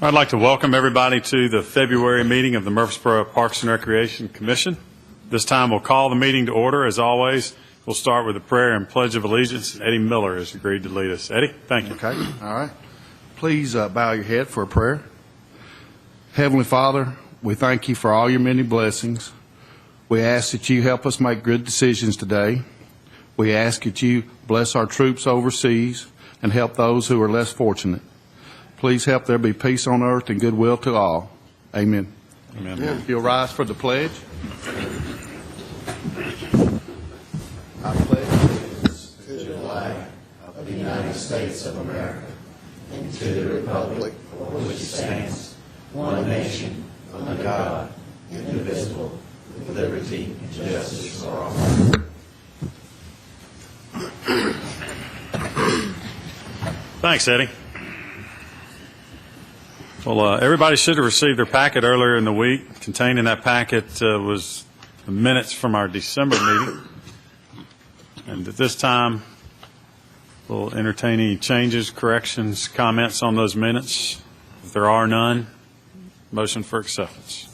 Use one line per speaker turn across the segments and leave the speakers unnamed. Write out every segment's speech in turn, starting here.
I'd like to welcome everybody to the February meeting of the Murfreesboro Parks and Recreation Commission. This time we'll call the meeting to order. As always, we'll start with a prayer and pledge of allegiance, and Eddie Miller has agreed to lead us. Eddie, thank you.
Okay, all right. Please bow your head for a prayer. Heavenly Father, we thank you for all your many blessings. We ask that you help us make good decisions today. We ask that you bless our troops overseas and help those who are less fortunate. Please help there be peace on earth and goodwill to all. Amen.
Amen.
If you'll rise for the pledge. I pledge allegiance to the flag of the United States of America and to the republic for which it stands, one nation, under God, indivisible, with liberty and justice for all.
Thanks, Eddie. Well, everybody should have received their packet earlier in the week. Contained in that packet was the minutes from our December meeting. And at this time, we'll entertain any changes, corrections, comments on those minutes. If there are none, motion for acceptance.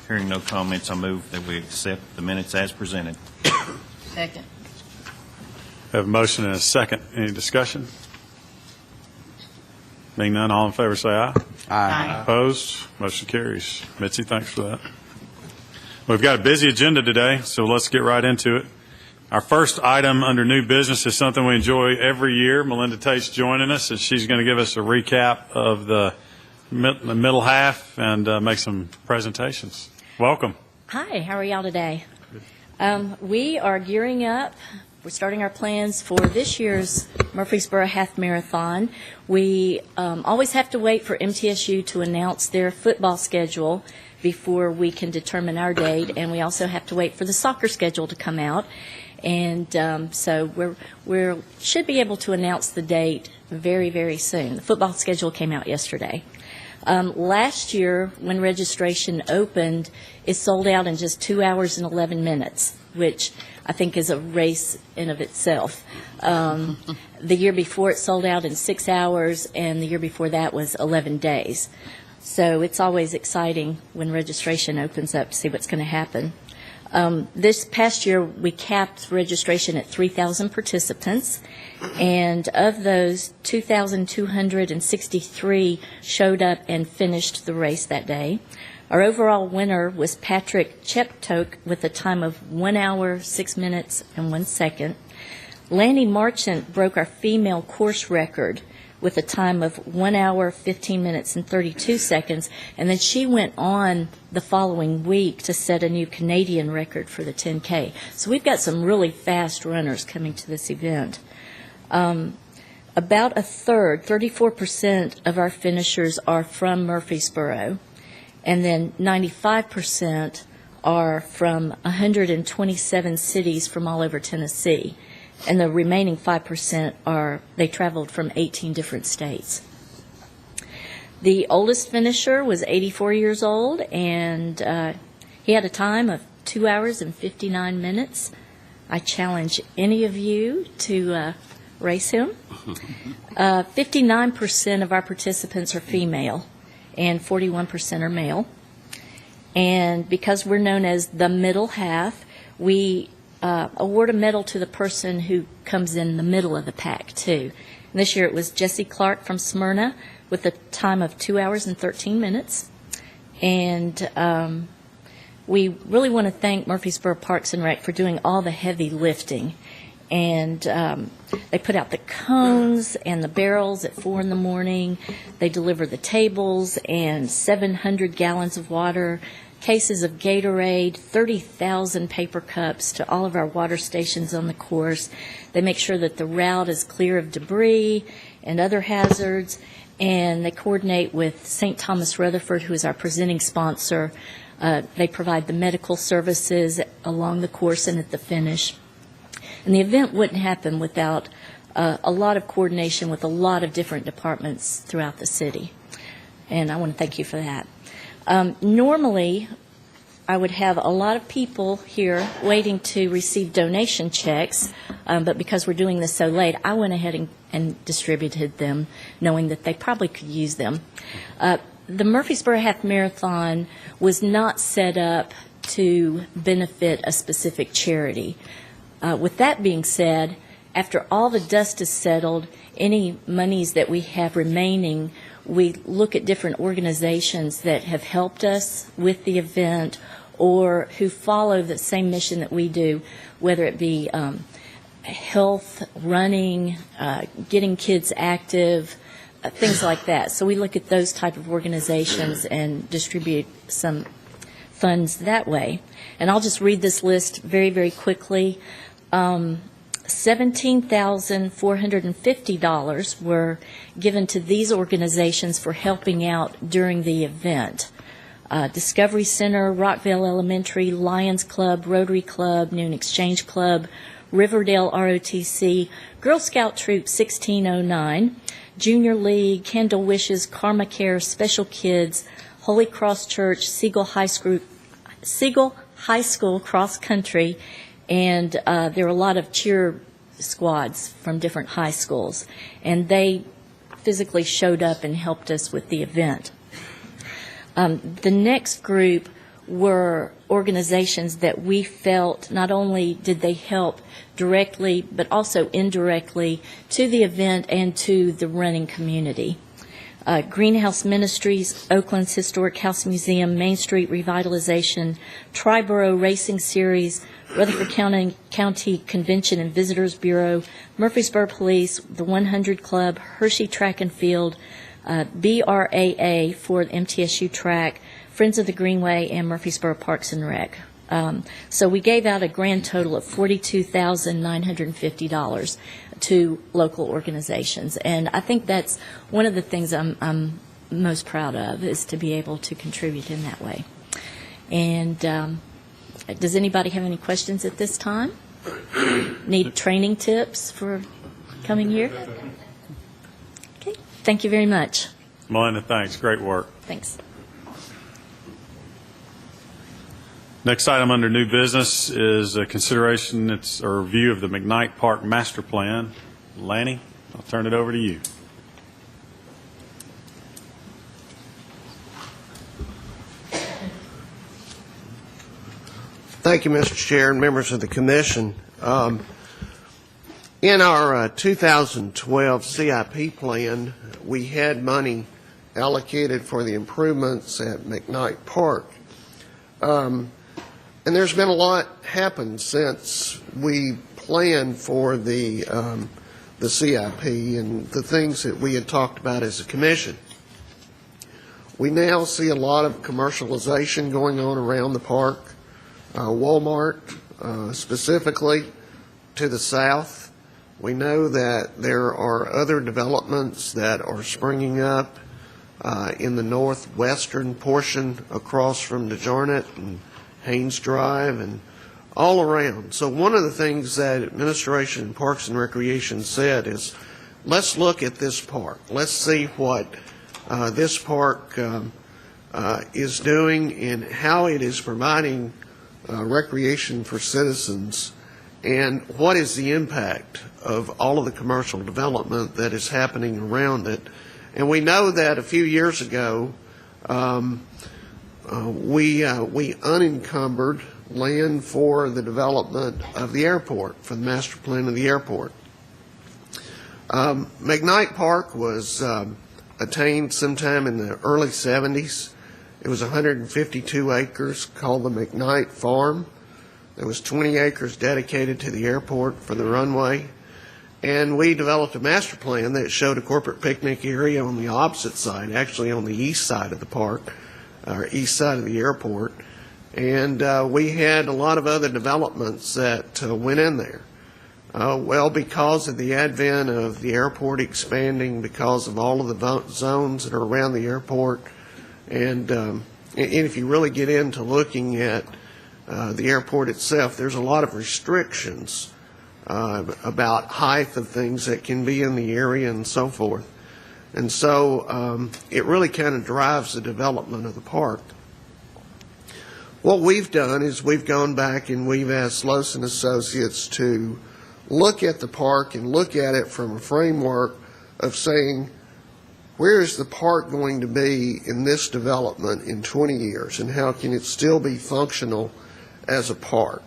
Hearing no comments, I move that we accept the minutes as presented.
Second.
Have a motion and a second. Any discussion? Being none, all in favor say aye.
Aye.
Opposed? Motion carries. Mitzi, thanks for that. We've got a busy agenda today, so let's get right into it. Our first item under new business is something we enjoy every year. Melinda Tate's joining us, and she's going to give us a recap of the middle half and make some presentations. Welcome.
Hi, how are y'all today? We are gearing up. We're starting our plans for this year's Murfreesboro Half Marathon. We always have to wait for MTSU to announce their football schedule before we can determine our date, and we also have to wait for the soccer schedule to come out. And so we should be able to announce the date very, very soon. The football schedule came out yesterday. Last year, when registration opened, it sold out in just 2 hours and 11 minutes, which I think is a race in of itself. The year before it sold out in 6 hours, and the year before that was 11 days. So it's always exciting when registration opens up to see what's going to happen. This past year, we capped registration at 3,000 participants, and of those, 2,263 showed up and finished the race that day. Our overall winner was Patrick Cheptok with a time of 1 hour, 6 minutes, and 1 second. Lanny Marchant broke our female course record with a time of 1 hour, 15 minutes, and 32 seconds. And then she went on the following week to set a new Canadian record for the 10K. So we've got some really fast runners coming to this event. About a third, 34% of our finishers are from Murfreesboro. And then 95% are from 127 cities from all over Tennessee. And the remaining 5% they traveled from 18 different states. The oldest finisher was 84 years old, and he had a time of 2 hours and 59 minutes. I challenge any of you to race him. 59% of our participants are female, and 41% are male. And because we're known as the middle half, we award a medal to the person who comes in the middle of the pack, too. And this year it was Jesse Clark from Smyrna with a time of 2 hours and 13 minutes. And we really want to thank Murfreesboro Parks and Rec for doing all the heavy lifting. And they put out the cones and the barrels at 4 in the morning. They deliver the tables and 700 gallons of water, cases of Gatorade, 30,000 paper cups to all of our water stations on the course. They make sure that the route is clear of debris and other hazards. And they coordinate with St. Thomas Rutherford, who is our presenting sponsor. They provide the medical services along the course and at the finish. And the event wouldn't happen without a lot of coordination with a lot of different departments throughout the city. And I want to thank you for that. Normally, I would have a lot of people here waiting to receive donation checks, but because we're doing this so late, I went ahead and distributed them, knowing that they probably could use them. The Murfreesboro Half Marathon was not set up to benefit a specific charity. With that being said, after all the dust is settled, any monies that we have remaining, we look at different organizations that have helped us with the event or who follow the same mission that we do, whether it be health, running, getting kids active, things like that. So we look at those type of organizations and distribute some funds that way. And I'll just read this list very, very quickly. $17,450 were given to these organizations for helping out during the event. Discovery Center, Rockville Elementary, Lions Club, Rotary Club, Noon Exchange Club, Riverdale ROTC, Girl Scout Troop 1609, Junior League, Candle Wishes, Karma Care, Special Kids, Holy Cross Church, Siegel High School Cross Country, and there are a lot of cheer squads from different high schools, and they physically showed up and helped us with the event. The next group were organizations that we felt not only did they help directly, but also indirectly to the event and to the running community. Greenhouse Ministries, Oakland's Historic House Museum, Main Street Revitalization, Triborough Racing Series, Rutherford County Convention and Visitors Bureau, Murfreesboro Police, the 100 Club, Hershey Track and Field, BRAA for the MTSU track, Friends of the Greenway, and Murfreesboro Parks and Rec. So we gave out a grand total of $42,950 to local organizations. And I think that's one of the things I'm most proud of, is to be able to contribute in that way. And does anybody have any questions at this time? Need training tips for coming year? Okay, thank you very much.
Melinda, thanks. Great work.
Thanks.
Next item under new business is a consideration or review of the McKnight Park Master Plan. Lanny, I'll turn it over to you.
Thank you, Mr. Chair and members of the Commission. In our 2012 CIP plan, we had money allocated for the improvements at McKnight Park. And there's been a lot happened since we planned for the CIP and the things that we had talked about as a commission. We now see a lot of commercialization going on around the park. Walmart, specifically to the south. We know that there are other developments that are springing up in the northwestern portion across from DeJarnett and Haynes Drive and all around. So one of the things that Administration and Parks and Recreation said is, let's look at this park. Let's see what this park is doing and how it is providing recreation for citizens, and what is the impact of all of the commercial development that is happening around it. And we know that a few years ago, we unencumbered land for the development of the airport, for the master plan of the airport. McKnight Park was attained sometime in the early 70s. It was 152 acres called the McKnight Farm. There was 20 acres dedicated to the airport for the runway. And we developed a master plan that showed a corporate picnic area on the opposite side, actually on the east side of the park, or east side of the airport. And we had a lot of other developments that went in there. Well, because of the advent of the airport expanding, because of all of the zones that are around the airport, and if you really get into looking at the airport itself, there's a lot of restrictions about height of things that can be in the area and so forth. And so it really kind of drives the development of the park. What we've done is we've gone back and we've asked Lowson Associates to look at the park and look at it from a framework of saying, where is the park going to be in this development in 20 years, and how can it still be functional as a park?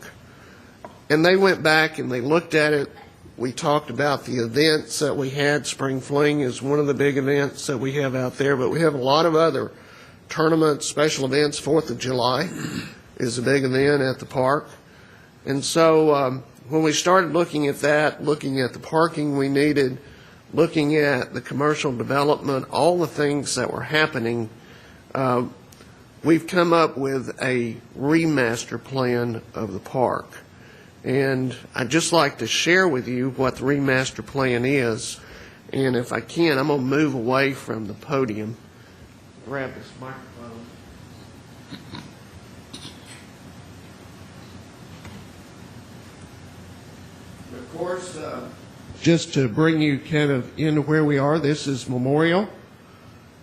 And they went back and they looked at it. We talked about the events that we had. Spring Fling is one of the big events that we have out there, but we have a lot of other tournaments, special events. 4th of July is a big event at the park. And so when we started looking at that, looking at the parking we needed, looking at the commercial development, all the things that were happening, we've come up with a remaster plan of the park. And I'd just like to share with you what the remaster plan is. And if I can, I'm going to move away from the podium. Grab this microphone. Of course, just to bring you kind of into where we are, this is Memorial,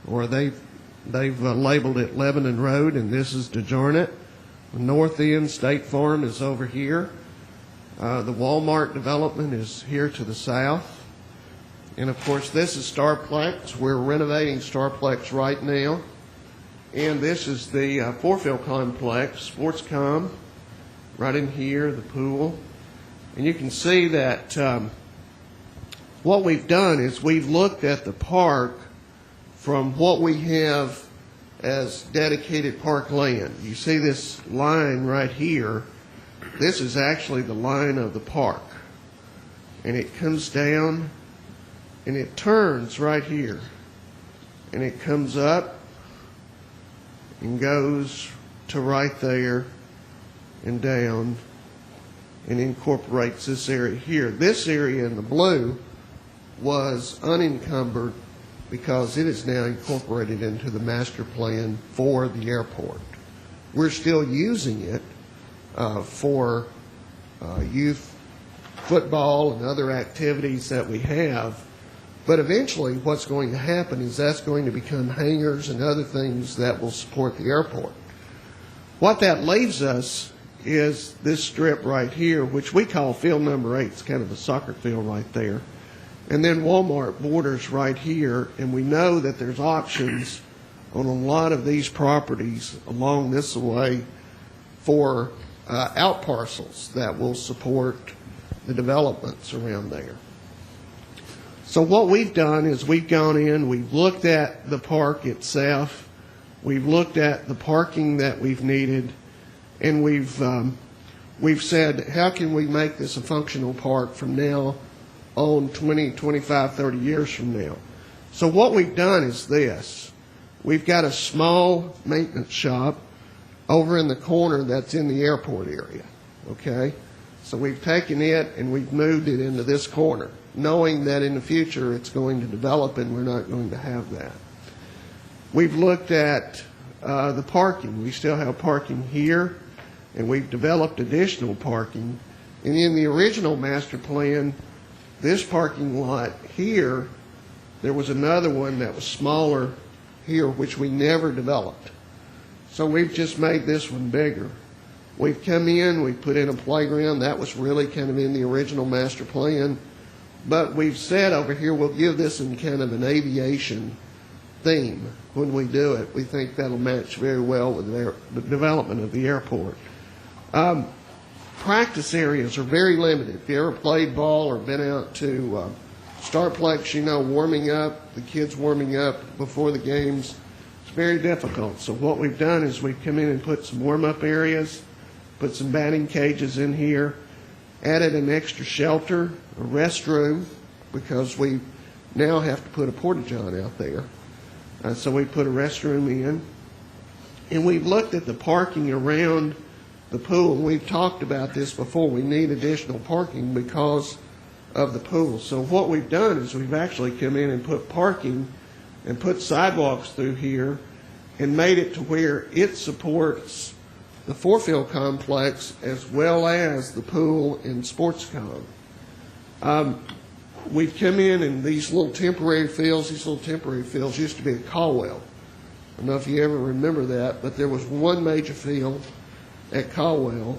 or they've labeled it Lebanon Road, and this is DeJarnett. The north end, State Farm, is over here. The Walmart development is here to the south. And of course, this is Starplex. We're renovating Starplex right now. And this is the Fourfield Complex, Sportscom, right in here, the pool. And you can see that what we've done is we've looked at the park from what we have as dedicated park land. You see this line right here. This is actually the line of the park. And it comes down and it turns right here. And it comes up and goes to right there and down and incorporates this area here. This area in the blue was unencumbered because it is now incorporated into the master plan for the airport. We're still using it for youth football and other activities that we have. But eventually what's going to happen is that's going to become hangars and other things that will support the airport. What that leaves us is this strip right here, which we call field number 8. It's kind of a soccer field right there. And then Walmart borders right here, and we know that there's options on a lot of these properties along this way for out parcels that will support the developments around there. So what we've done is we've gone in, we've looked at the park itself, we've looked at the parking that we've needed, and we've said, how can we make this a functional park from now on 20, 25, 30 years from now? So what we've done is this. We've got a small maintenance shop over in the corner that's in the airport area, okay? So we've taken it and we've moved it into this corner, knowing that in the future it's going to develop and we're not going to have that. We've looked at the parking. We still have parking here, and we've developed additional parking. And in the original master plan, this parking lot here, there was another one that was smaller here, which we never developed. So we've just made this one bigger. We've come in, we've put in a playground. That was really kind of in the original master plan. But we've said over here we'll give this in kind of an aviation theme when we do it. We think that'll match very well with the development of the airport. Practice areas are very limited. If you ever played ball or been out to Starplex, you know, warming up, the kids warming up before the games, it's very difficult. So what we've done is we've come in and put some warm-up areas, put some batting cages in here, added an extra shelter, a restroom, because we now have to put a porta-john out there. So we put a restroom in. And we've looked at the parking around the pool. We've talked about this before. We need additional parking because of the pool. So what we've done is we've actually come in and put parking and put sidewalks through here and made it to where it supports the Fourfield complex as well as the pool and Sportscom. We've come in and these little temporary fields used to be a Caldwell. I don't know if you ever remember that, but there was one major field at Caldwell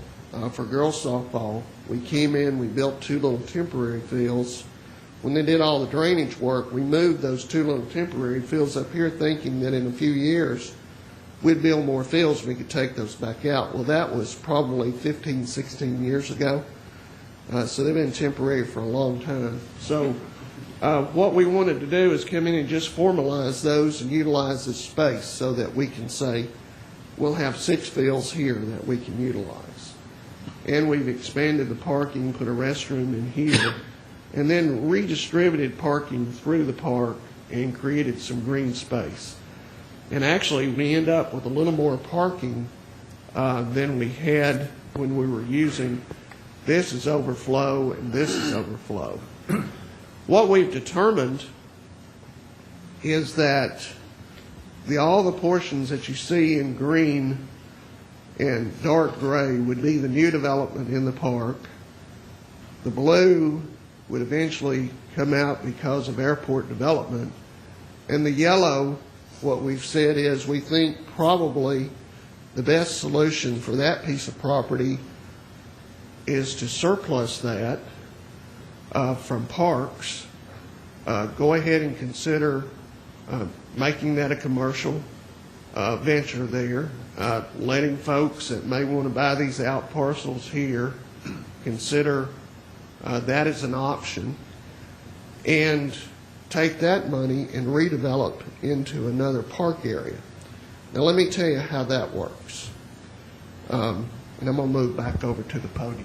for girls softball. We came in, we built 2 little temporary fields. When they did all the drainage work, we moved those 2 little temporary fields up here thinking that in a few years we'd build more fields and we could take those back out. Well, that was probably 15, 16 years ago. So they've been temporary for a long time. So what we wanted to do is come in and just formalize those and utilize this space so that we can say we'll have 6 fields here that we can utilize. And we've expanded the parking, put a restroom in here, and then redistributed parking through the park and created some green space. And actually, we end up with a little more parking than we had when we were using. This is overflow and this is overflow. What we've determined is that all the portions that you see in green and dark gray would be the new development in the park. The blue would eventually come out because of airport development. And the yellow, what we've said is we think probably the best solution for that piece of property is to surplus that from parks. Go ahead and consider making that a commercial venture there, letting folks that may want to buy these out parcels here consider that is an option, and take that money and redevelop into another park area. Now let me tell you how that works. And I'm going to move back over to the podium.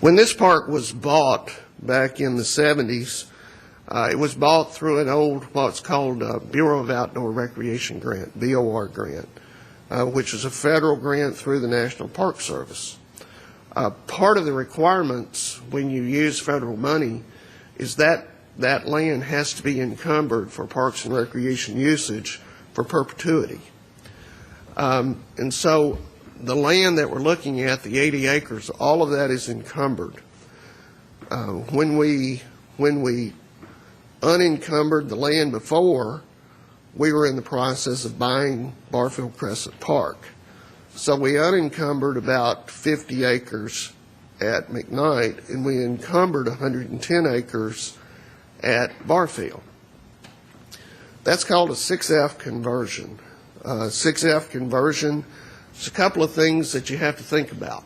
When this park was bought back in the 70s, it was bought through an old, what's called Bureau of Outdoor Recreation grant, BOR grant, which is a federal grant through the National Park Service. Part of the requirements when you use federal money is that that land has to be encumbered for parks and recreation usage for perpetuity. And so the land that we're looking at, the 80 acres, all of that is encumbered. When we unencumbered the land before, we were in the process of buying Barfield Crescent Park. So we unencumbered about 50 acres at McKnight, and we encumbered 110 acres at Barfield. That's called a 6F conversion. 6F conversion, there's a couple of things that you have to think about.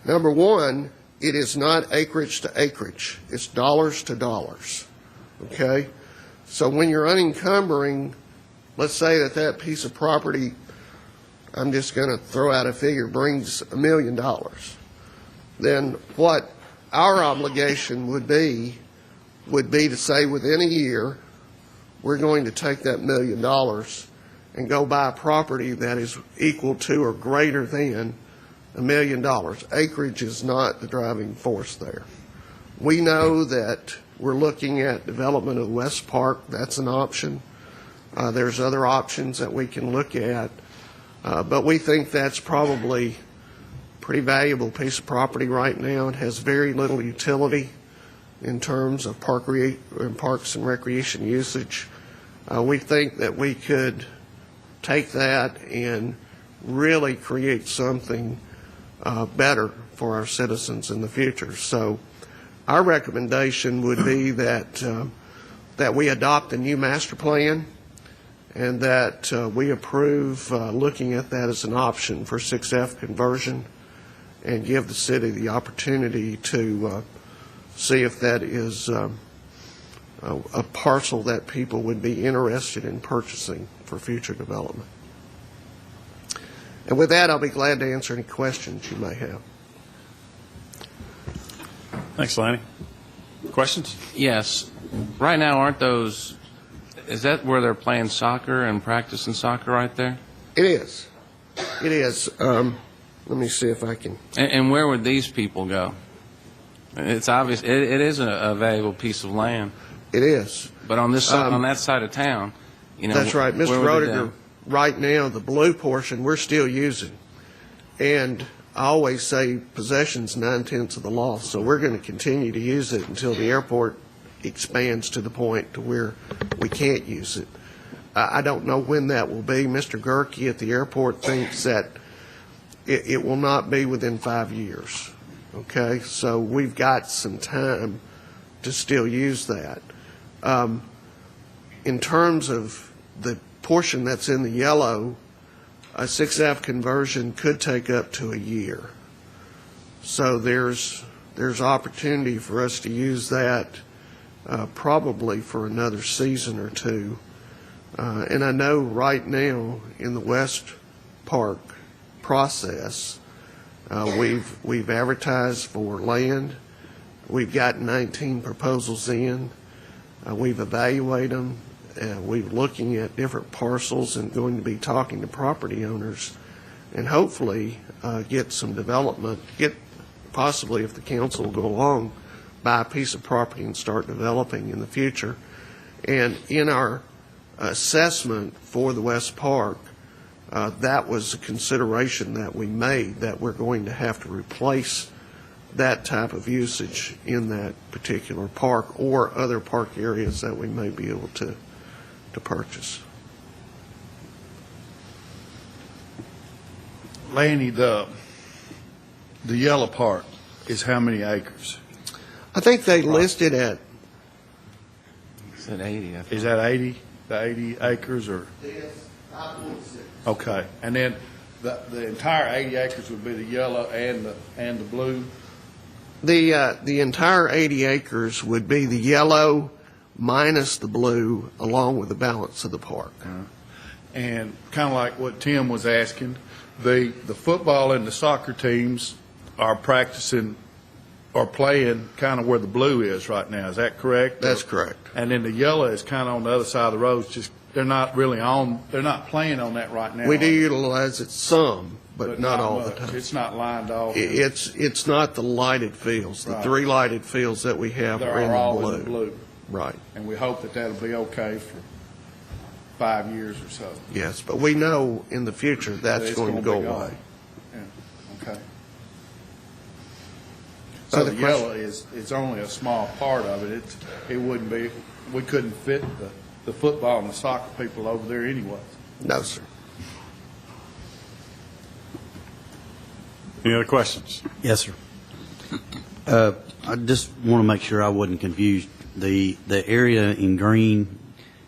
Number one, it is not acreage to acreage. It's dollars to dollars. Okay? So when you're unencumbering, let's say that piece of property, I'm just going to throw out a figure, brings $1 million. Then what our obligation would be to say within a year, we're going to take that $1 million and go buy a property that is equal to or greater than $1 million. Acreage is not the driving force there. We know that we're looking at development of West Park. That's an option. There's other options that we can look at. But we think that's probably a pretty valuable piece of property right now. It has very little utility in terms of parks and recreation usage. We think that we could take that and really create something better for our citizens in the future. So our recommendation would be that we adopt a new master plan and that we approve looking at that as an option for 6F conversion and give the city the opportunity to see if that is a parcel that people would be interested in purchasing for future development. And with that, I'll be glad to answer any questions you may have.
Thanks, Lanny. Questions?
Yes. Right now, is that where they're playing soccer and practicing soccer right there?
It is. It is. Let me see if I can.
And where would these people go? It's obvious. It is a valuable piece of land.
It is.
But on this side, on that side of town,
That's right. Mr. Roediger, right now, the blue portion we're still using. And I always say possession's 9/10 of the law, so we're going to continue to use it until the airport expands to the point to where we can't use it. I don't know when that will be. Mr. Gerke at the airport thinks that it will not be within 5 years. Okay, so we've got some time to still use that. In terms of the portion that's in the yellow, a 6F conversion could take up to a year. So there's opportunity for us to use that probably for another season or two. And I know right now in the West Park process, we've advertised for land. We've got 19 proposals in. We've evaluated them. We're looking at different parcels and going to be talking to property owners and hopefully get some development, possibly, if the council will go along, buy a piece of property and start developing in the future. And in our assessment for the West Park, that was a consideration that we made, that we're going to have to replace that type of usage in that particular park or other park areas that we may be able to purchase.
Lanny, the yellow part is how many acres?
I think they listed at
It's at 80, I think.
Is that 80? The 80 acres or? Okay, and then the entire 80 acres would be the yellow and the blue?
the entire 80 acres would be the yellow minus the blue, along with the balance of the park.
And kind of like what Tim was asking, the football and the soccer teams are practicing or playing kind of where the blue is right now. Is that correct?
That's correct.
And then the yellow is kind of on the other side of the road. Just they're not playing on that right now.
We do utilize it some, but not all the
much.
time.
It's not lined off.
It's not the lighted fields. The
Right.
3 lighted fields that we have are in
They're all
the
in the blue.
Right.
And we hope that that'll be okay for 5 years or so.
Yes, but we know in the future that's
It's
going to
gonna
go
be gone.
away.
Yeah, okay. So
Other
the yellow is only a small part of it. It wouldn't be, we couldn't fit the football and the soccer people over there anyway.
No, sir.
Any other questions?
Yes, sir. I just want to make sure I wasn't confused. The area in green,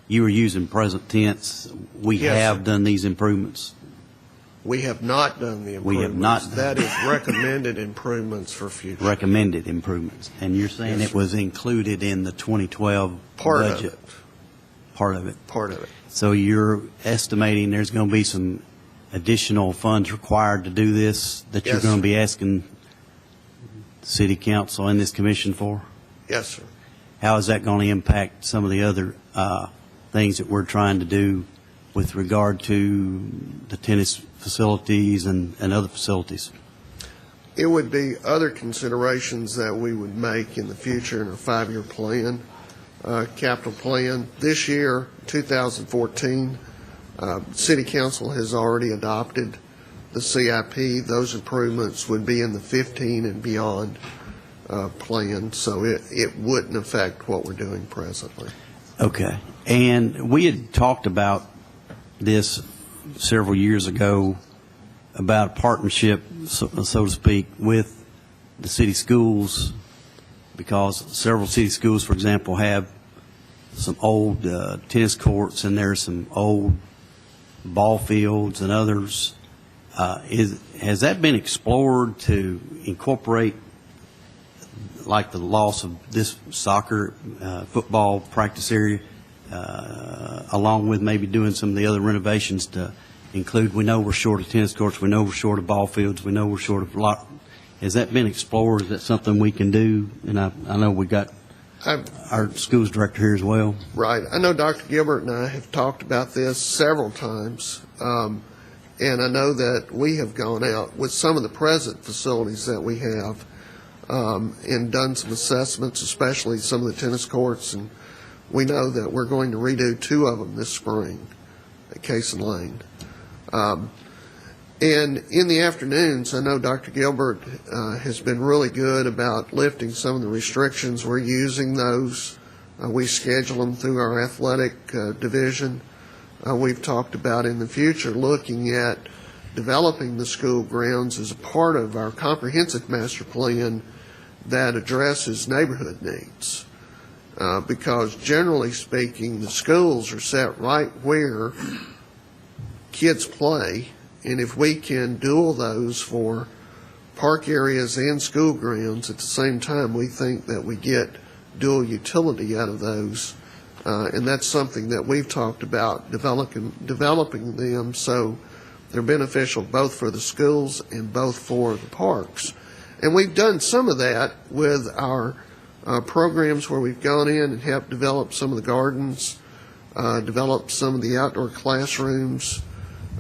you were using present tense. We
Yes,
have
sir.
done these improvements.
We have not done the improvements.
We have not done-
That is recommended improvements for future.
Recommended improvements. And you're saying
Yes,
it was included in the 2012
Part of
budget?
it.
Part of it.
Part of it.
So you're estimating there's going to be some additional funds required to do this that you're
Yes,
going
sir.
to be asking the city council and this commission for?
Yes, sir.
How is that going to impact some of the other things that we're trying to do with regard to the tennis facilities and other facilities?
It would be other considerations that we would make in the future in our 5-year plan, capital plan. This year, 2014, City Council has already adopted the CIP. Those improvements would be in the 15 and beyond plan, so it wouldn't affect what we're doing presently.
Okay. And we had talked about this several years ago about a partnership, so to speak, with the city schools, because several city schools, for example, have some old tennis courts and there's some old ball fields and others. Has that been explored to incorporate, like the loss of this soccer, football practice area, along with maybe doing some of the other renovations to include, we know we're short of tennis courts, we know we're short of ball fields, we know we're short of a lot. Has that been explored? Is that something we can do? And I know we got our schools director here as well.
Right. I know Dr. Gilbert and I have talked about this several times, and I know that we have gone out with some of the present facilities that we have and done some assessments, especially some of the tennis courts, and we know that we're going to redo 2 of them this spring at Case and Lane. And in the afternoons, I know Dr. Gilbert has been really good about lifting some of the restrictions. We're using those. We schedule them through our athletic division. We've talked about in the future looking at developing the school grounds as a part of our comprehensive master plan that addresses neighborhood needs. Because generally speaking, the schools are set right where kids play, and if we can dual those for park areas and school grounds at the same time, we think that we get dual utility out of those. And that's something that we've talked about, developing them so they're beneficial both for the schools and both for the parks. And we've done some of that with our programs where we've gone in and helped develop some of the gardens, develop some of the outdoor classrooms,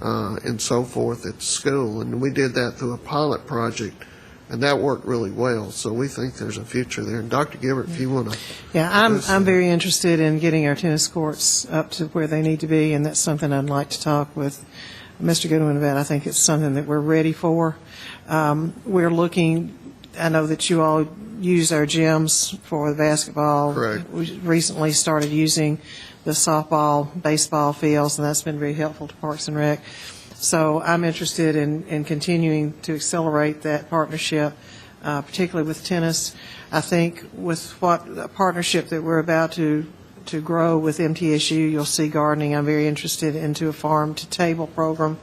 and so forth at school. And we did that through a pilot project, and that worked really well. So we think there's a future there. And Dr. Gilbert, if you want to.
Yeah, I'm very interested in getting our tennis courts up to where they need to be, and that's something I'd like to talk with Mr. Goodwin about. I think it's something that we're ready for. We're looking, I know that you all use our gyms for the basketball.
Correct.
We recently started using the softball, baseball fields, and that's been very helpful to Parks and Rec. So I'm interested in continuing to accelerate that partnership, particularly with tennis. I think with a partnership that we're about to grow with MTSU, you'll see gardening. I'm very interested into a farm-to-table program,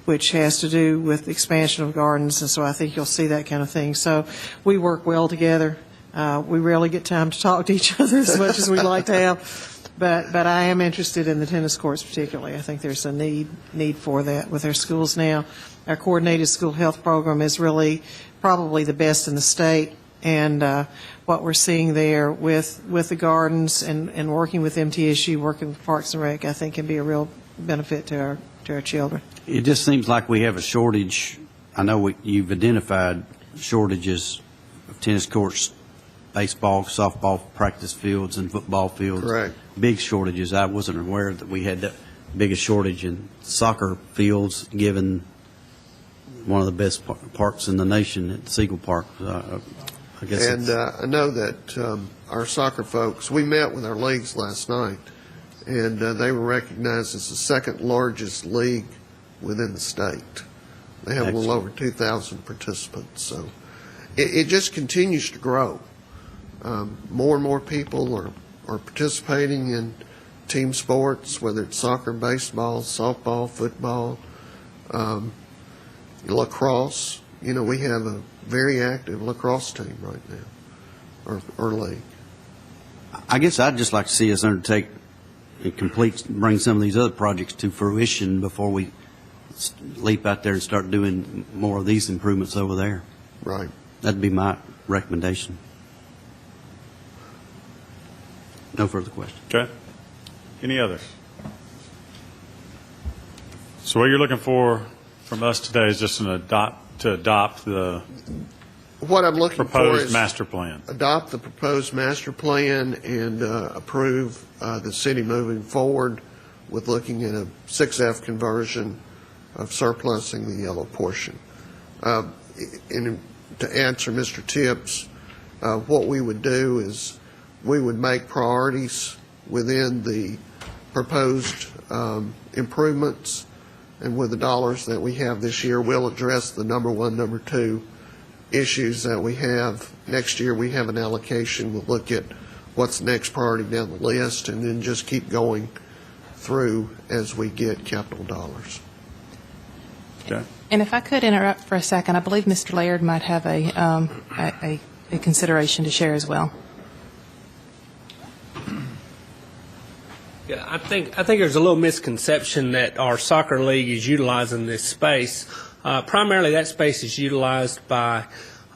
which has to do with expansion of gardens, and so I think you'll see that kind of thing. So we work well together. We rarely get time to talk to each other as much as we'd like to have. But I am interested in the tennis courts particularly. I think there's a need for that with our schools now. Our coordinated school health program is really probably the best in the state, and what we're seeing there with the gardens and working with MTSU, working with Parks and Rec, I think can be a real benefit to our children.
It just seems like we have a shortage. I know you've identified shortages of tennis courts, baseball, softball practice fields, and football fields.
Correct.
Big shortages. I wasn't aware that we had the biggest shortage in soccer fields, given one of the best parks in the nation at Siegel Park. I guess.
And I know that our soccer folks, we met with our leagues last night, and they were recognized as the second largest league within the state. They have a little over 2,000 participants. So it just continues to grow. More and more people are participating in team sports, whether it's soccer, baseball, softball, football, lacrosse. You know, we have a very active lacrosse team right now, or league.
I guess I'd just like to see us undertake and bring some of these other projects to fruition before we leap out there and start doing more of these improvements over there.
Right.
That'd be my recommendation. No further questions.
Okay. Any others? So what you're looking for from us today is just to adopt the
What I'm looking for
proposed
is
master plan.
adopt the proposed master plan and approve the city moving forward with looking at a 6F conversion of surplusing the yellow portion. And to answer Mr. Tibbs, what we would do is we would make priorities within the proposed improvements, and with the dollars that we have this year, we'll address the number one, number two issues that we have. Next year, we have an allocation. We'll look at what's the next priority down the list, and then just keep going through as we get capital dollars.
Okay.
And if I could interrupt for a second, I believe Mr. Laird might have a consideration to share as well.
Yeah, I think there's a little misconception that our soccer league is utilizing this space. Primarily, that space is utilized by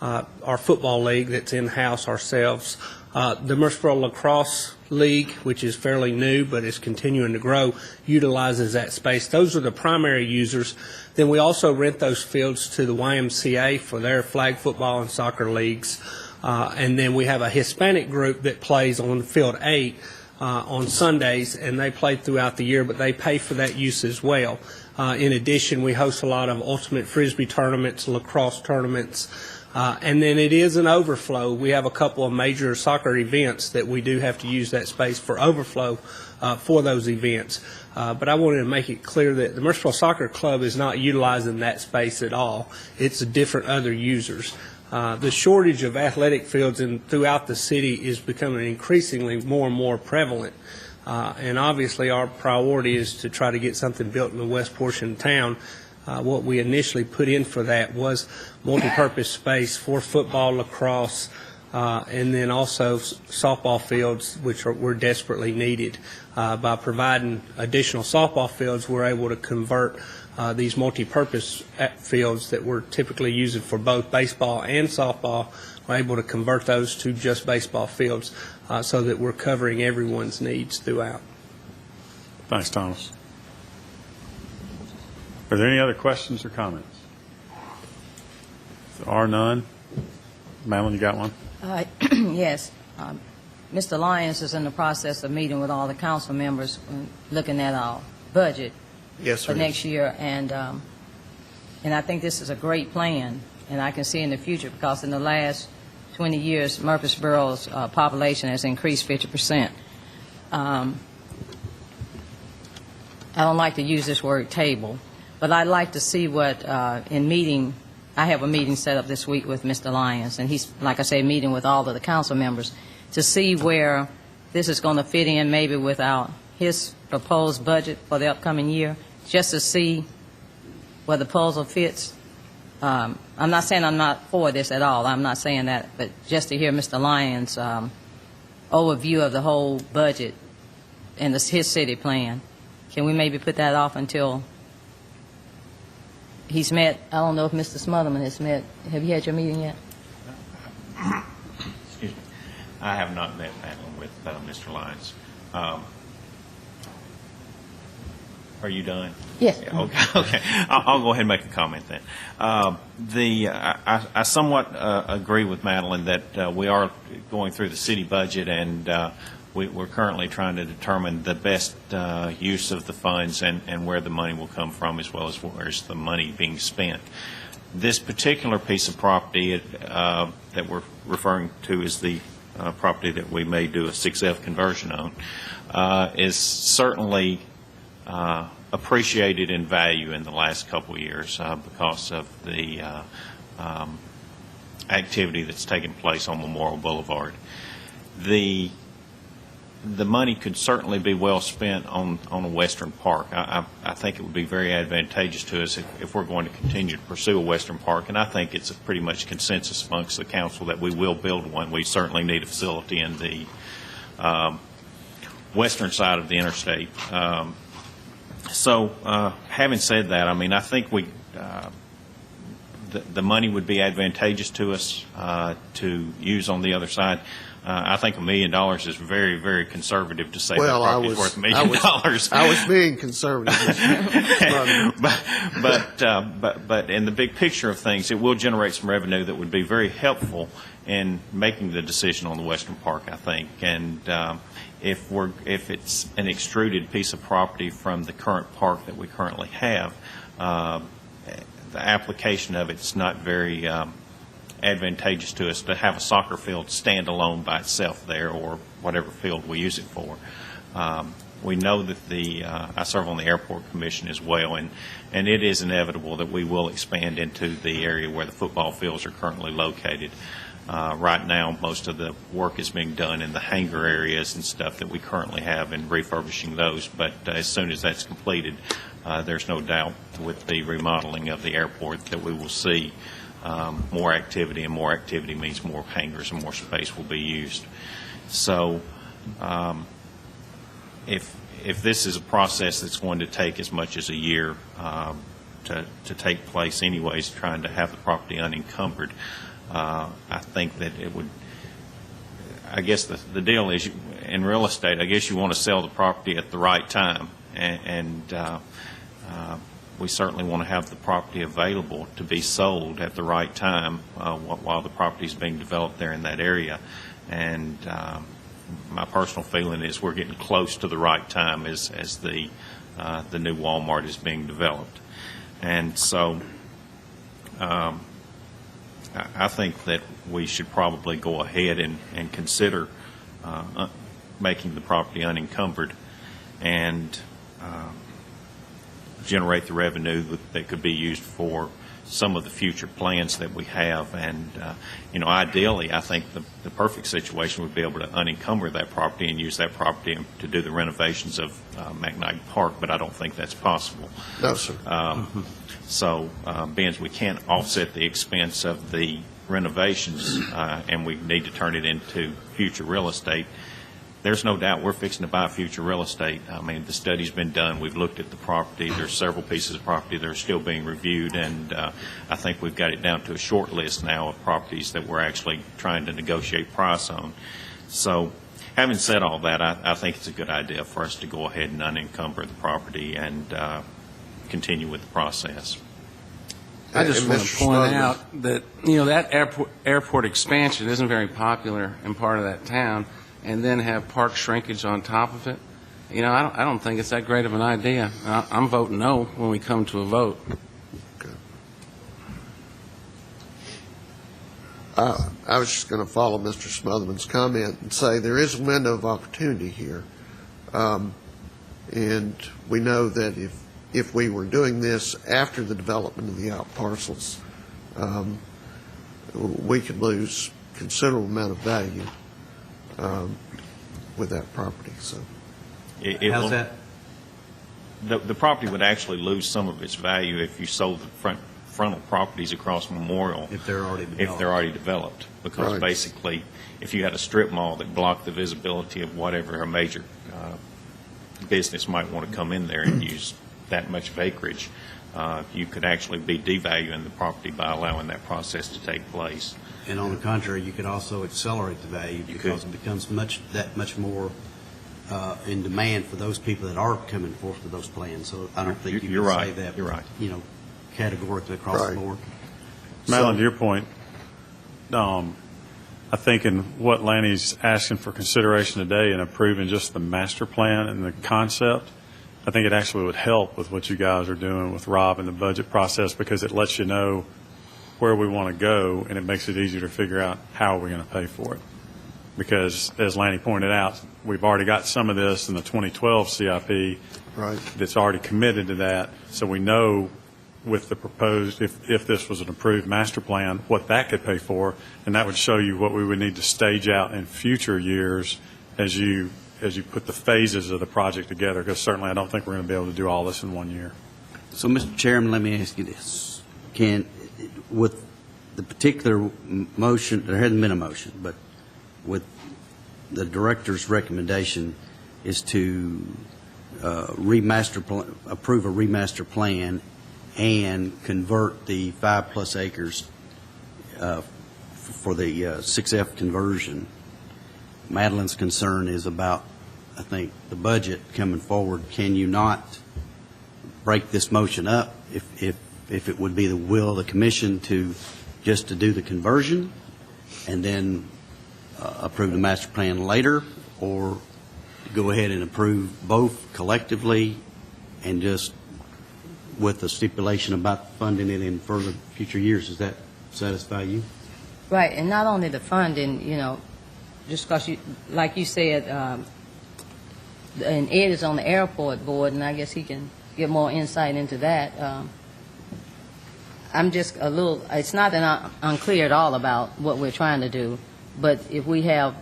our football league that's in-house ourselves. The Murfreesboro Lacrosse League, which is fairly new but is continuing to grow, utilizes that space. Those are the primary users. Then we also rent those fields to the YMCA for their flag football and soccer leagues. And then we have a Hispanic group that plays on Field 8 on Sundays, and they play throughout the year, but they pay for that use as well. In addition, we host a lot of ultimate frisbee tournaments, lacrosse tournaments, and then it is an overflow. We have a couple of major soccer events that we do have to use that space for overflow for those events. But I wanted to make it clear that the Murfreesboro Soccer Club is not utilizing that space at all. It's different other users. The shortage of athletic fields throughout the city is becoming increasingly more and more prevalent. And obviously our priority is to try to get something built in the west portion of town. What we initially put in for that was multi-purpose space for football, lacrosse, and then also softball fields, which were desperately needed. By providing additional softball fields, we're able to convert these multi-purpose fields that we're typically using for both baseball and softball. We're able to convert those to just baseball fields so that we're covering everyone's needs throughout.
Thanks, Thomas. Are there any other questions or comments? If there are none, Madeline, you got one?
Yes. Mr. Lyons is in the process of meeting with all the council members, looking at our budget for next year, and I think this is a great plan, and I can see in the future, because in the last 20 years, Murfreesboro's population has increased 50%. I don't like to use this word table, but I'd like to see what I have a meeting set up this week with Mr. Lyons, and he's, like I say, meeting with all of the council members to see where this is going to fit in, maybe without his proposed budget for the upcoming year, just to see where the puzzle fits. I'm not saying I'm not for this at all. I'm not saying that, but just to hear Mr. Lyons' overview of the whole budget and his city plan. Can we maybe put that off until he's met? I don't know if Mr. Smotherman has met. Have you had your meeting yet?
Excuse me. I have not met Madeline with Mr. Lyons. Are you done?
Yes.
Yeah, okay. I'll go ahead and make a comment then. I somewhat agree with Madeline that we are going through the city budget, and we're currently trying to determine the best use of the funds and where the money will come from, as well as where's the money being spent. This particular piece of property that we're referring to as the property that we may do a 6F conversion on is certainly appreciated in value in the last couple of years because of the activity that's taken place on Memorial Boulevard. The money could certainly be well spent on a western park. I think it would be very advantageous to us if we're going to continue to pursue a western park, and I think it's a pretty much consensus amongst the council that we will build one. We certainly need a facility in the western side of the interstate. So having said that, I mean, I think the money would be advantageous to us to use on the other side. I think $1 million is very, very conservative to say that property's worth $1 million.
I was being conservative.
but in the big picture of things, it will generate some revenue that would be very helpful in making the decision on the western park, I think. And if it's an extruded piece of property from the current park that we currently have, the application of it's not very advantageous to us to have a soccer field stand alone by itself there, or whatever field we use it for. We know that I serve on the airport commission as well, and it is inevitable that we will expand into the area where the football fields are currently located. Right now, most of the work is being done in the hangar areas and stuff that we currently have, and refurbishing those. But as soon as that's completed, there's no doubt with the remodeling of the airport that we will see more activity, and more activity means more hangars and more space will be used. So if this is a process that's going to take as much as a year to take place anyways, trying to have the property unencumbered, I think that it would, I guess the deal is, in real estate, I guess you want to sell the property at the right time, and we certainly want to have the property available to be sold at the right time while the property is being developed there in that area. And my personal feeling is we're getting close to the right time as the new Walmart is being developed. And so I think that we should probably go ahead and consider making the property unencumbered and generate the revenue that could be used for some of the future plans that we have. And, ideally, I think the perfect situation would be able to unencumber that property and use that property to do the renovations of McKnight Park, but I don't think that's possible.
No, sir.
So, being as we can't offset the expense of the renovations and we need to turn it into future real estate, there's no doubt we're fixing to buy future real estate. I mean, the study's been done. We've looked at the property. There's several pieces of property that are still being reviewed, and I think we've got it down to a short list now of properties that we're actually trying to negotiate price on. So, having said all that, I think it's a good idea for us to go ahead and unencumber the property and continue with the process.
I just
And
want
Mr.
to point
Smotherman.
out that, that airport expansion isn't very popular in part of that town, and then have park shrinkage on top of it. I don't think it's that great of an idea. I'm voting no when we come to a vote.
I was just going to follow Mr. Smotherman's comment and say there is a window of opportunity here. And we know that if we were doing this after the development of the out parcels, we could lose considerable amount of value with that property. So,
How's that?
The property would actually lose some of its value if you sold the frontal properties across Memorial.
If they're already developed.
If they're already developed. Because
Right.
basically, if you had a strip mall that blocked the visibility of whatever a major business might want to come in there and use that much acreage, you could actually be devaluing the property by allowing that process to take place.
And on the contrary, you could also accelerate the value because it becomes that much more in demand for those people that are coming forth with those plans. So I don't think you
You're
can
right.
say that,
You're right.
Categorically across
Right.
the board.
Madeline, to your point, I think in what Lanny's asking for consideration today and approving just the master plan and the concept, I think it actually would help with what you guys are doing with Rob and the budget process because it lets you know where we want to go and it makes it easier to figure out how we're going to pay for it. Because as Lanny pointed out, we've already got some of this in the 2012 CIP
right.
that's already committed to that, so we know with the proposed, if this was an approved master plan, what that could pay for, and that would show you what we would need to stage out in future years as you put the phases of the project together, because certainly I don't think we're going to be able to do all this in 1 year.
So, Mr. Chairman, let me ask you this. With the particular motion, there hasn't been a motion, but with the director's recommendation is to approve a remaster plan and convert the 5+ acres for the 6F conversion. Madeline's concern is about, I think, the budget coming forward. Can you not break this motion up if it would be the will of the commission to do the conversion and then approve the master plan later, or go ahead and approve both collectively and just with the stipulation about funding it in further future years? Does that satisfy you?
Right, and not only the funding, just because like you said, and Ed is on the airport board, and I guess he can get more insight into that. I'm just a little, it's not that I'm unclear at all about what we're trying to do, but if we have,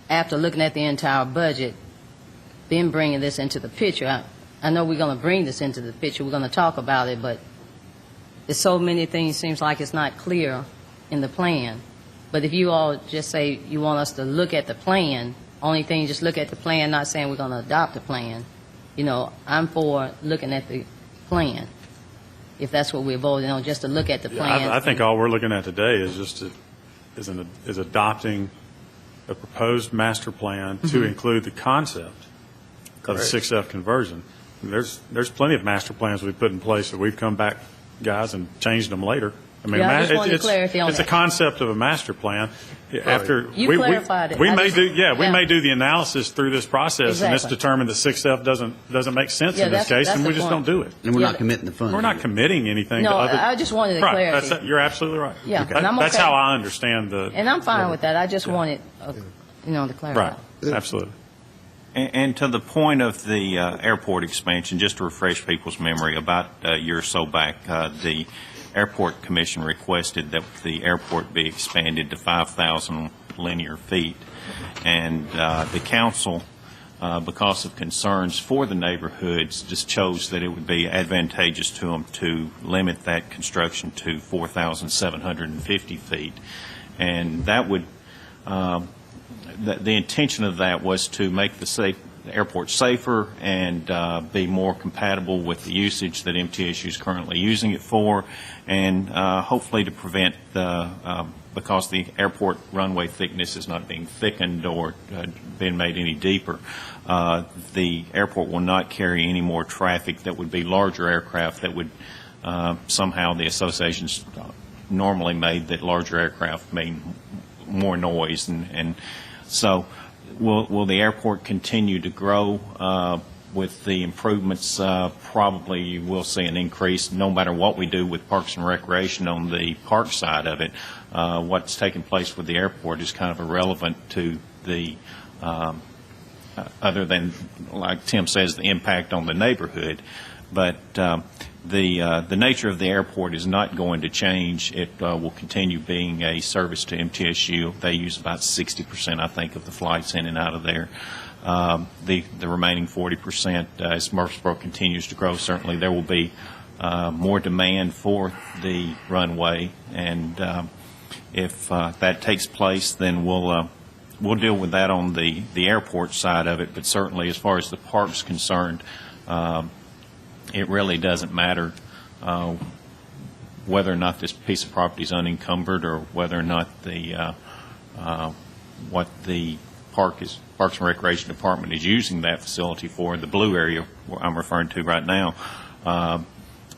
after looking at the entire budget, been bringing this into the picture, I know we're going to bring this into the picture, we're going to talk about it, but there's so many things, seems like it's not clear in the plan. But if you all just say you want us to look at the plan, only thing, just look at the plan, not saying we're going to adopt the plan. I'm for looking at the plan, if that's what we're voting on, just to look at the plan.
I think all we're looking at today is just is adopting a proposed master plan to include the concept of the 6F conversion. There's plenty of master plans we've put in place that we've come back, guys, and changed them later. I mean,
Yeah, I just wanted
it's
clarity on
a
that.
concept of a master plan. After
You clarified it.
we
I
may
just-
do, we
yeah.
may do the analysis through this process, and it's
Exactly.
determined that 6F doesn't make sense
Yeah,
in this
that's
case, and
the
we just
point.
don't do it.
And we're
Yeah,
not committing the funds.
We're not committing anything.
No,
to other,
I just wanted the
right,
clarity.
You're absolutely right.
Yeah,
That-
and I'm
that's
okay.
how I understand the.
And I'm fine with that. I just wanted, to clarify.
Right, absolutely.
And to the point of the airport expansion, just to refresh people's memory, about a year or so back, the Airport Commission requested that the airport be expanded to 5,000 linear feet. And the council, because of concerns for the neighborhoods, just chose that it would be advantageous to them to limit that construction to 4,750 feet. And that would, the intention of that was to make the airport safer and be more compatible with the usage that MTSU is currently using it for, and hopefully to prevent because the airport runway thickness is not being thickened or being made any deeper, the airport will not carry any more traffic that would be larger aircraft that would somehow the associations normally made that larger aircraft made more noise, and so will the airport continue to grow with the improvements? Probably you will see an increase no matter what we do with Parks and Recreation on the park side of it. What's taking place with the airport is kind of irrelevant to the other than, like Tim says, the impact on the neighborhood. But the nature of the airport is not going to change. It will continue being a service to MTSU. They use about 60%, I think, of the flights in and out of there. The remaining 40%, as Murfreesboro continues to grow, certainly there will be more demand for the runway. And if that takes place, then we'll deal with that on the airport side of it. But certainly, as far as the park's concerned, it really doesn't matter whether or not this piece of property is unencumbered or whether or not what the Parks and Recreation Department is using that facility for. The blue area I'm referring to right now,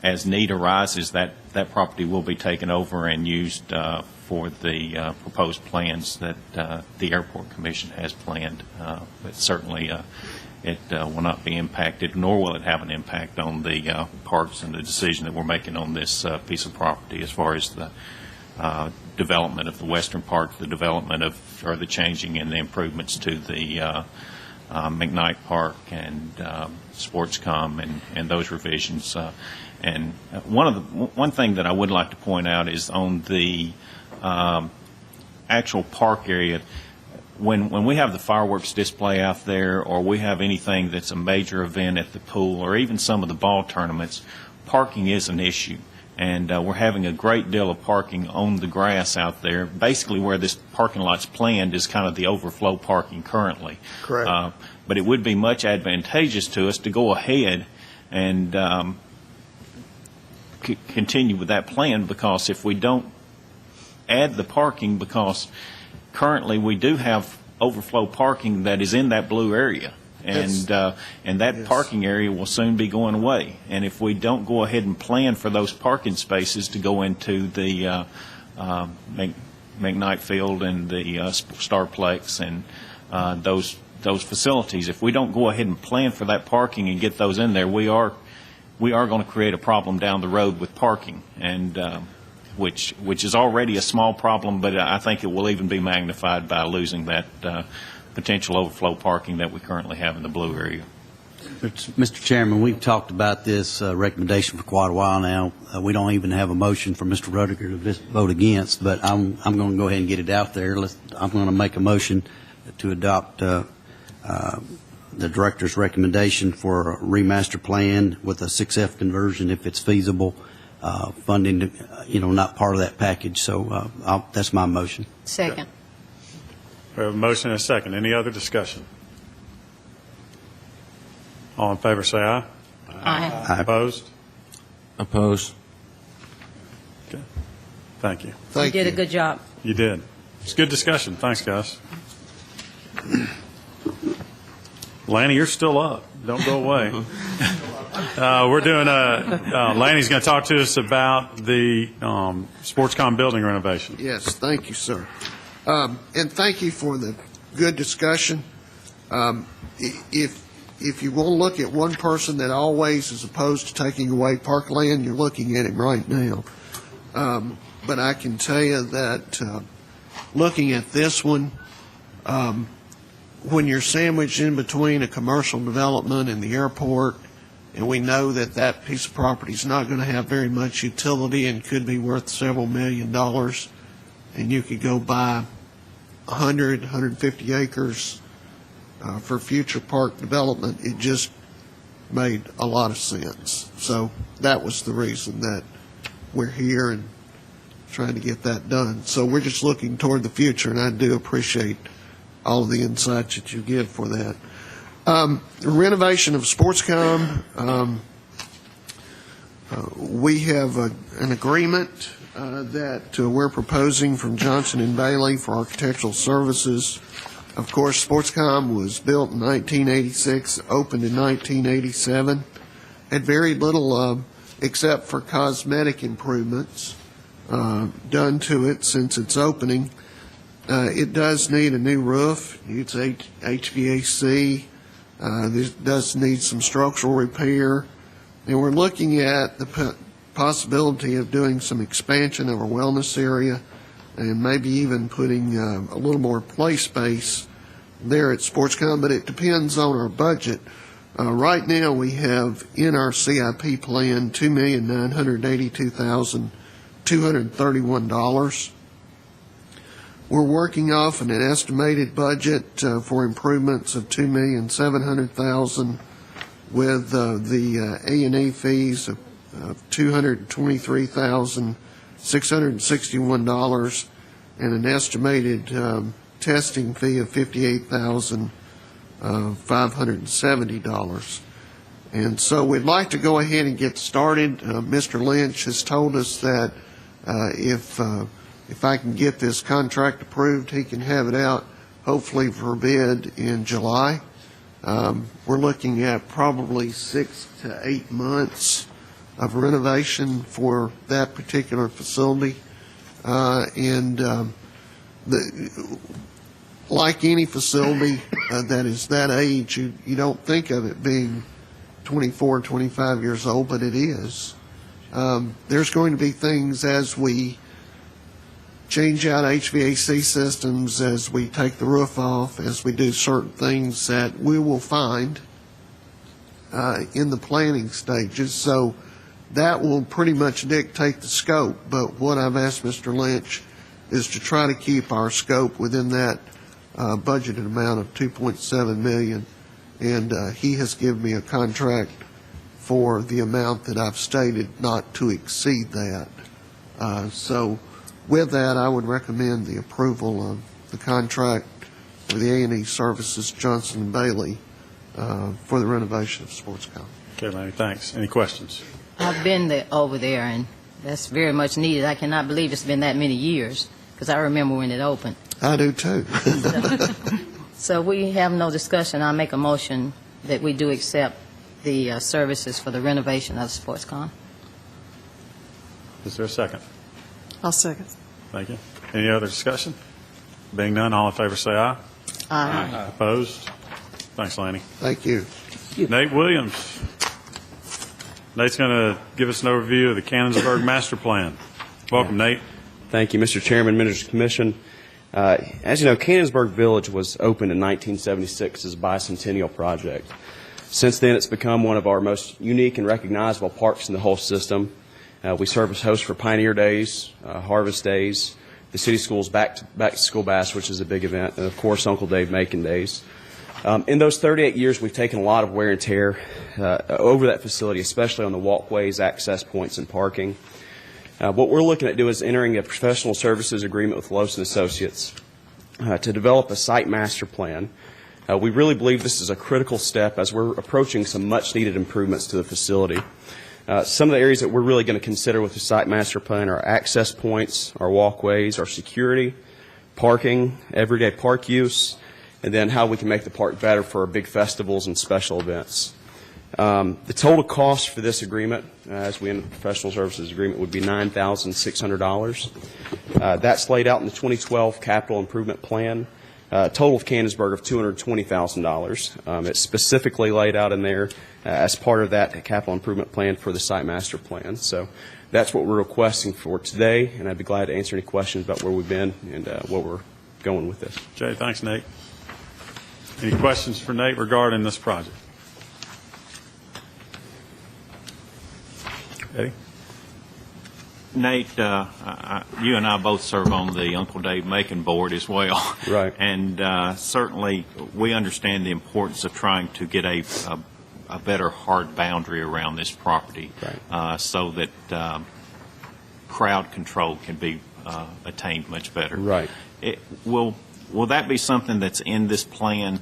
as need arises, that property will be taken over and used for the proposed plans that the Airport Commission has planned. But certainly it will not be impacted, nor will it have an impact on the parks and the decision that we're making on this piece of property as far as the development of the western park, the development of, or the changing and the improvements to the McKnight Park and Sportscom and those revisions. And one thing that I would like to point out is on the actual park area. When we have the fireworks display out there, or we have anything that's a major event at the pool, or even some of the ball tournaments, parking is an issue. And we're having a great deal of parking on the grass out there. Basically, where this parking lot's planned is kind of the overflow parking currently.
Correct.
But it would be much advantageous to us to go ahead and continue with that plan, because if we don't add the parking, because currently we do have overflow parking that is in that blue area. And that
Yes.
parking area will soon be going away. And if we don't go ahead and plan for those parking spaces to go into the McKnight Field and the Starplex and those facilities, if we don't go ahead and plan for that parking and get those in there, we are going to create a problem down the road with parking, and which is already a small problem, but I think it will even be magnified by losing that potential overflow parking that we currently have in the blue area.
Mr. Chairman, we've talked about this recommendation for quite a while now. We don't even have a motion for Mr. Rudiger to vote against, but I'm going to go ahead and get it out there. I'm going to make a motion to adopt the director's recommendation for a remaster plan with a 6F conversion if it's feasible, funding, not part of that package. So that's my motion.
Second.
We have a motion and a second. Any other discussion? All in favor, say aye.
Aye.
Opposed?
Opposed.
Okay. Thank you.
You
Thank
did
you.
a good job.
You did. It's good discussion. Thanks, guys. Lanny, you're still up. Don't go away. We're doing Lanny's going to talk to us about the Sportscom building renovation.
Yes, thank you, sir. And thank you for the good discussion. If you want to look at one person that always is opposed to taking away parkland, you're looking at him right now. But I can tell you that looking at this one, when you're sandwiched in between a commercial development and the airport, and we know that that piece of property is not going to have very much utility and could be worth several $1 million, and you could go buy 100, 150 acres for future park development, it just made a lot of sense. So that was the reason that we're here and trying to get that done. So we're just looking toward the future, and I do appreciate all of the insights that you give for that. The renovation of Sportscom, we have an agreement that we're proposing from Johnson & Bailey for architectural services. Of course, Sportscom was built in 1986, opened in 1987, had very little except for cosmetic improvements done to it since its opening. It does need a new roof, needs HVAC, it does need some structural repair, and we're looking at the possibility of doing some expansion of our wellness area and maybe even putting a little more play space there at Sportscom, but it depends on our budget. Right now we have in our CIP plan $2,982,231. We're working off an estimated budget for improvements of $2,700,000 with the A&E fees of $223,661 and an estimated testing fee of $58,570. And so we'd like to go ahead and get started. Mr. Lynch has told us that if I can get this contract approved, he can have it out hopefully for bid in July. We're looking at probably 6 to 8 months of renovation for that particular facility. Like any facility that is that age, you don't think of it being 24, 25 years old, but it is. There's going to be things as we change out HVAC systems, as we take the roof off, as we do certain things that we will find in the planning stages. So that will pretty much dictate the scope. But what I've asked Mr. Lynch is to try to keep our scope within that budgeted amount of $2.7 million, and he has given me a contract for the amount that I've stated, not to exceed that. So with that, I would recommend the approval of the contract for the A&E Services Johnson & Bailey for the renovation of Sportscom.
Okay, Lanny, thanks. Any questions?
I've been over there, and that's very much needed. I cannot believe it's been that many years, because I remember when it opened.
I do too.
So we have no discussion. I'll make a motion that we do accept the services for the renovation of Sportscom.
Is there a second?
I'll second.
Thank you. Any other discussion? Being none, all in favor say aye.
Aye.
Opposed? Thanks, Lanny.
Thank you.
Nate Williams. Nate's going to give us an overview of the Cannonsburg Master Plan. Welcome, Nate.
Thank you, Mr. Chairman, members of the Commission. As you know, Cannonsburg Village was opened in 1976 as a bicentennial project. Since then, it's become one of our most unique and recognizable parks in the whole system. We serve as hosts for Pioneer Days, Harvest Days, the City Schools Back to School Bash, which is a big event, and of course Uncle Dave Macon Days. In those 38 years, we've taken a lot of wear and tear over that facility, especially on the walkways, access points, and parking. What we're looking at doing is entering a professional services agreement with Lowson Associates to develop a site master plan. We really believe this is a critical step as we're approaching some much-needed improvements to the facility. Some of the areas that we're really going to consider with the site master plan are access points, our walkways, our security, parking, everyday park use, and then how we can make the park better for our big festivals and special events. The total cost for this agreement, as we end the professional services agreement, would be $9,600. That's laid out in the 2012 capital improvement plan. Total of Canonsburg of $220,000. It's specifically laid out in there as part of that capital improvement plan for the site master plan. So that's what we're requesting for today, and I'd be glad to answer any questions about where we've been and what we're going with this.
Jay, thanks, Nate. Any questions for Nate regarding this project? Eddie?
Nate, you and I both serve on the Uncle Dave Macon board as well.
Right.
And certainly, we understand the importance of trying to get a better hard boundary around this property,
Right.
so that crowd control can be attained much better.
Right.
Will that be something that's in this plan?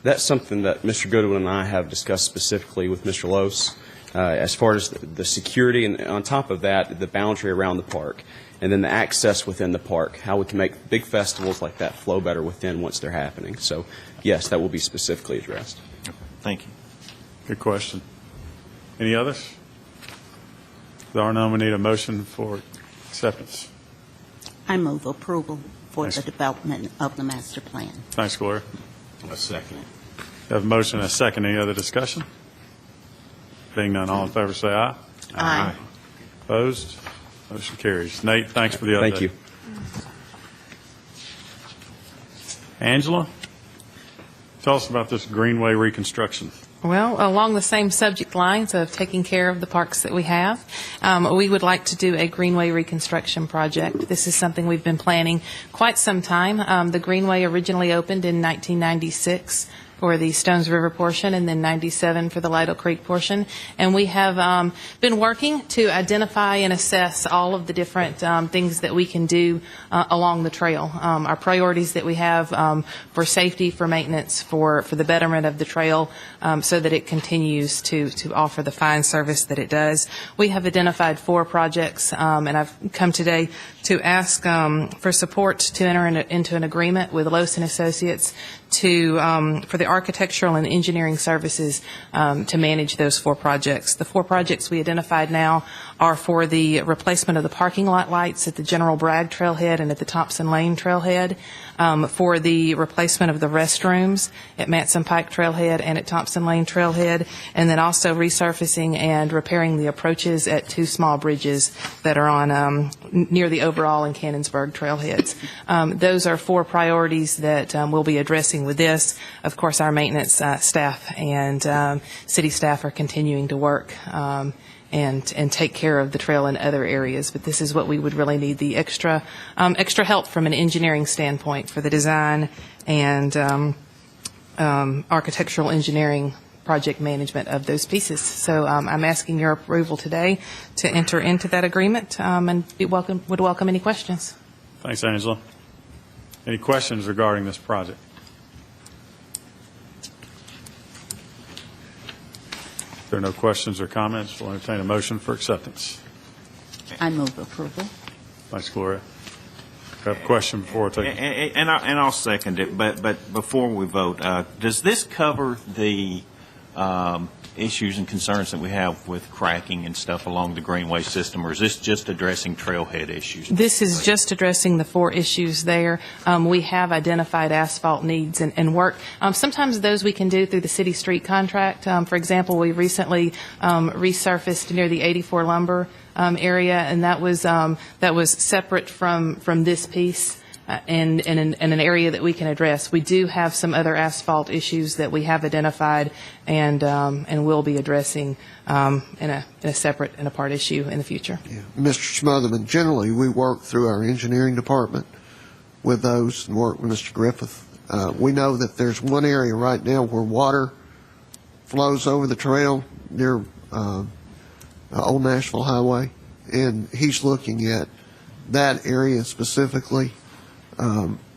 That's something that Mr. Goodwin and I have discussed specifically with Mr. Lose. As far as the security, and on top of that, the boundary around the park, and then the access within the park, how we can make big festivals like that flow better within once they're happening. So, yes, that will be specifically addressed.
Thank you.
Good question. Any others? If there are none, we need a motion for acceptance.
I move approval for
Thanks.
the development of the master plan.
Thanks, Gloria.
A second.
Have a motion and a second. Any other discussion? Being none, all in favor say aye.
Aye.
Opposed? Motion carries. Nate, thanks for the update.
Thank you.
Angela, tell us about this Greenway reconstruction.
Well, along the same subject lines of taking care of the parks that we have, we would like to do a Greenway reconstruction project. This is something we've been planning quite some time. The Greenway originally opened in 1996 for the Stones River portion, and then 97 for the Lytle Creek portion. And we have been working to identify and assess all of the different things that we can do along the trail. Our priorities that we have for safety, for maintenance, for the betterment of the trail, so that it continues to offer the fine service that it does. We have identified 4 projects, and I've come today to ask for support to enter into an agreement with Lowson Associates for the architectural and engineering services to manage those 4 projects. The 4 projects we identified now are for the replacement of the parking lot lights at the General Bragg Trailhead and at the Thompson Lane Trailhead, for the replacement of the restrooms at Manson Pike Trailhead and at Thompson Lane Trailhead, and then also resurfacing and repairing the approaches at 2 small bridges that are on near the Overall and Canonsburg trailheads. Those are 4 priorities that we'll be addressing with this. Of course, our maintenance staff and city staff are continuing to work and take care of the trail in other areas. But this is what we would really need, the extra help from an engineering standpoint for the design and architectural engineering project management of those pieces. So I'm asking your approval today to enter into that agreement, and would welcome any questions.
Thanks, Angela. Any questions regarding this project? If there are no questions or comments, we'll entertain a motion for acceptance.
I move approval.
Thanks, Gloria. I have a question before I take it.
And I'll second it, but before we vote, does this cover the issues and concerns that we have with cracking and stuff along the Greenway system, or is this just addressing trailhead issues?
This is just addressing the 4 issues there. We have identified asphalt needs and work. Sometimes those we can do through the city street contract. For example, we recently resurfaced near the 84 lumber area, and that was separate from this piece. And an area that we can address. We do have some other asphalt issues that we have identified and will be addressing in a separate and apart issue in the future.
Yeah. Mr. Smotherman, generally we work through our engineering department with those and work with Mr. Griffith. We know that there's one area right now where water flows over the trail near Old Nashville Highway, and he's looking at that area specifically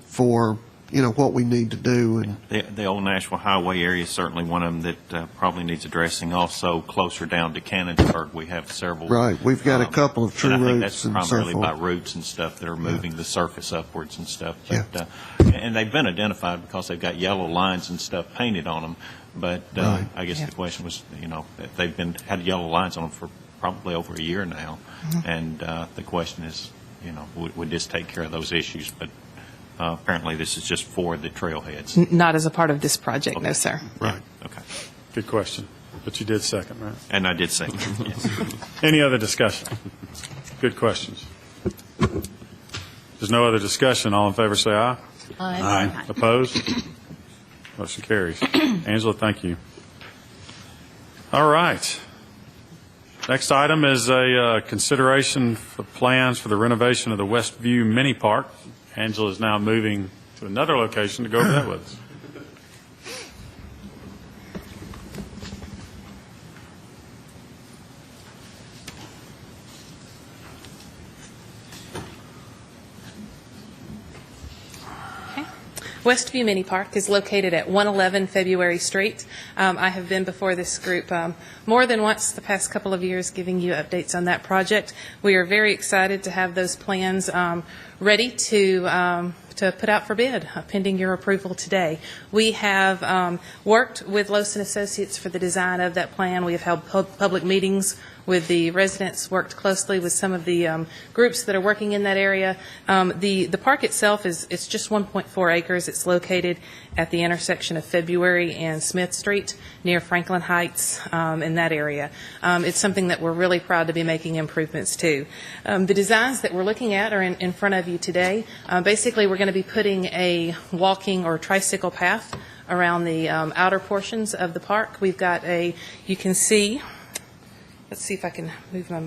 for what we need to do. And
The old Nashville Highway area is certainly one of them that probably needs addressing. Also, closer down to Cannonsburg, we have several.
Right, we've got a couple of true
and I think
roots
that's
and so
primarily by
forth.
roots and stuff that are moving the surface upwards and stuff.
Yeah.
But, and they've been identified because they've got yellow lines and stuff painted on them. But
Right.
I guess the question was, that they've had yellow lines on them for probably over a year now. And the question is, would this take care of those issues? But apparently this is just for the trailheads.
Not as a part of this project, no, sir.
Right.
Okay.
Good question. But you did second, right?
And I did say, yes.
Any other discussion? Good questions. There's no other discussion. All in favor, say aye.
Aye.
Opposed? Motion carries. Angela, thank you. All right. Next item is a consideration for plans for the renovation of the Westview Mini Park. Angela is now moving to another location to go over that with us.
Westview Mini Park is located at 111 February Street. I have been before this group more than once the past couple of years giving you updates on that project. We are very excited to have those plans ready to put out for bid, pending your approval today. We have worked with Lowson Associates for the design of that plan. We have held public meetings with the residents, worked closely with some of the groups that are working in that area. The park itself it's just 1.4 acres. It's located at the intersection of February and Smith Street near Franklin Heights in that area. It's something that we're really proud to be making improvements to. The designs that we're looking at are in front of you today. Basically, we're going to be putting a walking or tricycle path around the outer portions of the park. We've got you can see, let's see if I can move my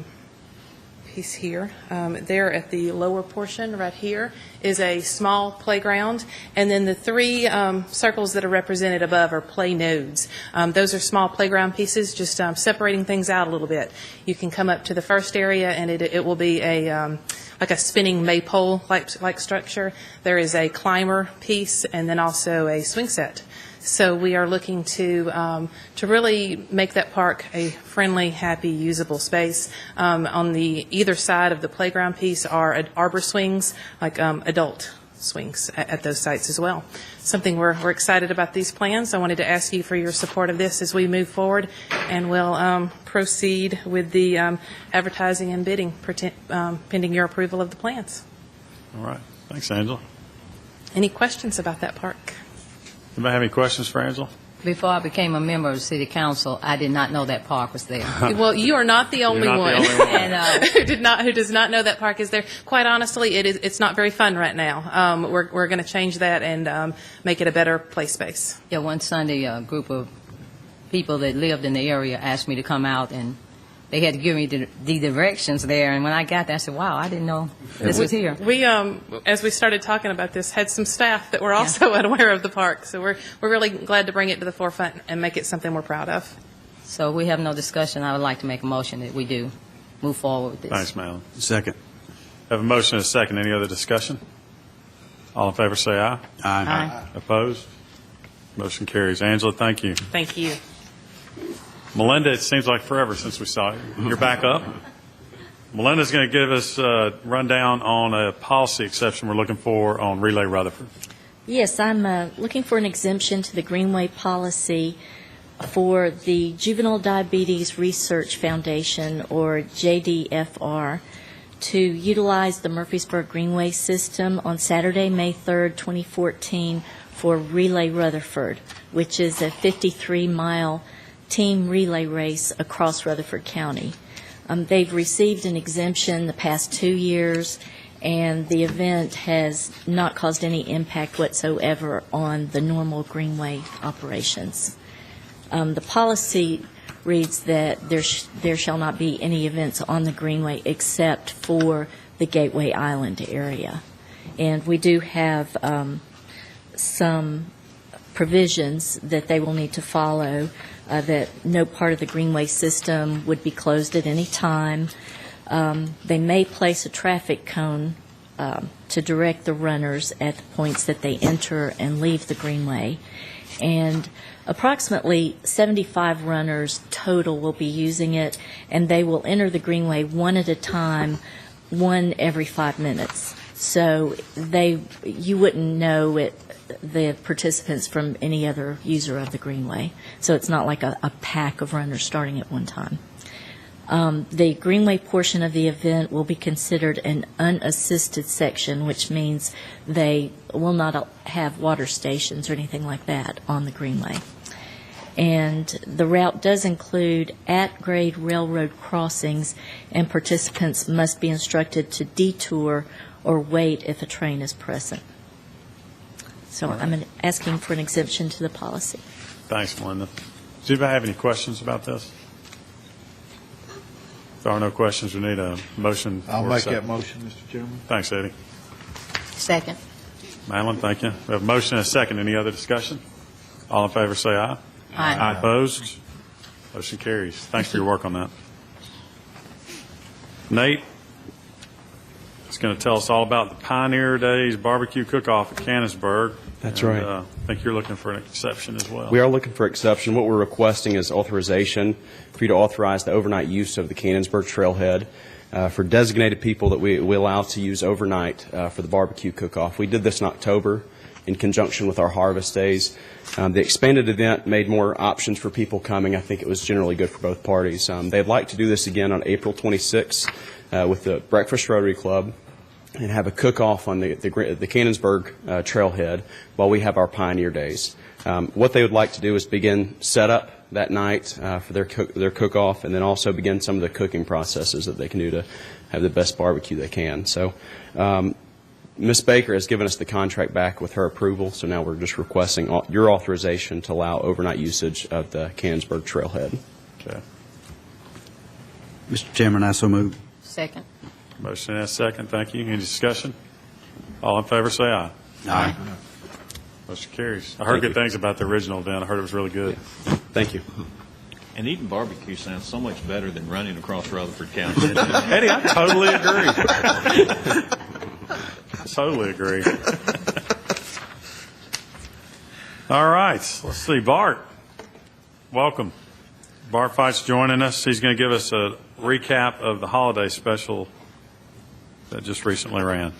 piece here. There at the lower portion right here is a small playground, and then the three circles that are represented above are play nodes. Those are small playground pieces, just separating things out a little bit. You can come up to the first area, and it will be like a spinning maypole like structure. There is a climber piece, and then also a swing set. So we are looking to really make that park a friendly, happy, usable space. On the either side of the playground piece are arbor swings, like adult swings at those sites as well. Something we're excited about these plans. I wanted to ask you for your support of this as we move forward, and we'll proceed with the advertising and bidding pending your approval of the plans.
All right. Thanks, Angela.
Any questions about that park?
Anybody have any questions for Angela?
Before I became a member of the city council, I did not know that park was there.
Well, you are not the only
You're not
one,
the only one.
And,
who does not know that park is there. Quite honestly, it's not very fun right now. We're going to change that and make it a better play space.
yeah, one Sunday, a group of people that lived in the area asked me to come out, and they had to give me the directions there. And when I got there, I said, wow, I didn't know this was here.
We, as we started talking about this, had some staff that were also unaware of the park. So we're really glad to bring it to the forefront and make it something we're proud of.
So we have no discussion. I would like to make a motion that we do move forward with this.
Thanks, Madeline.
Second.
Have a motion and a second. Any other discussion? All in favor, say aye.
Aye.
Opposed? Motion carries. Angela, thank you.
Thank you.
Melinda, it seems like forever since we saw you. You're back up. Melinda's going to give us a rundown on a policy exception we're looking for on Relay Rutherford.
Yes, I'm looking for an exemption to the Greenway policy for the Juvenile Diabetes Research Foundation, or JDFR, to utilize the Murfreesboro Greenway system on Saturday, May 3rd, 2014, for Relay Rutherford, which is a 53-mile team relay race across Rutherford County. They've received an exemption the past 2 years, and the event has not caused any impact whatsoever on the normal Greenway operations. The policy reads that there shall not be any events on the Greenway except for the Gateway Island area. And we do have some provisions that they will need to follow, that no part of the Greenway system would be closed at any time. They may place a traffic cone to direct the runners at the points that they enter and leave the Greenway. And approximately 75 runners total will be using it, and they will enter the Greenway one at a time, one every 5 minutes. So you wouldn't know the participants from any other user of the Greenway. So it's not like a pack of runners starting at one time. The Greenway portion of the event will be considered an unassisted section, which means they will not have water stations or anything like that on the Greenway. And the route does include at-grade railroad crossings, and participants must be instructed to detour or wait if a train is present. So I'm asking for an exemption to the policy.
Thanks, Melinda. Does anybody have any questions about this? If there are no questions, we need a motion.
I'll make that motion, Mr. Chairman.
Thanks, Eddie.
Second.
Madeline, thank you. We have a motion and a second. Any other discussion? All in favor say aye.
Aye.
Opposed? Motion carries. Thanks for your work on that. Nate is going to tell us all about the Pioneer Days barbecue cook-off at Canonsburg.
That's
And,
right.
I think you're looking for an exception as well.
We are looking for exception. What we're requesting is authorization for you to authorize the overnight use of the Canonsburg Trailhead for designated people that we allow to use overnight for the barbecue cook-off. We did this in October in conjunction with our harvest days. The expanded event made more options for people coming. I think it was generally good for both parties. They'd like to do this again on April 26th with the Breakfast Rotary Club and have a cook-off on the Canonsburg Trailhead while we have our Pioneer Days. What they would like to do is begin setup that night for their cook-off, and then also begin some of the cooking processes that they can do to have the best barbecue they can. So Ms. Baker has given us the contract back with her approval, so now we're just requesting your authorization to allow overnight usage of the Canonsburg Trailhead.
Okay.
Mr. Chairman, I so move.
Second.
Motion and a second. Thank you. Any discussion? All in favor say aye.
Aye.
Motion carries. I heard good things about the original event. I heard it was really good.
Thank you.
And eating barbecue sounds so much better than running across Rutherford County.
Eddie, I totally agree. Totally agree. All right. Let's see. Bart, welcome. Bart Fight's joining us. He's going to give us a recap of the holiday special that just recently ran.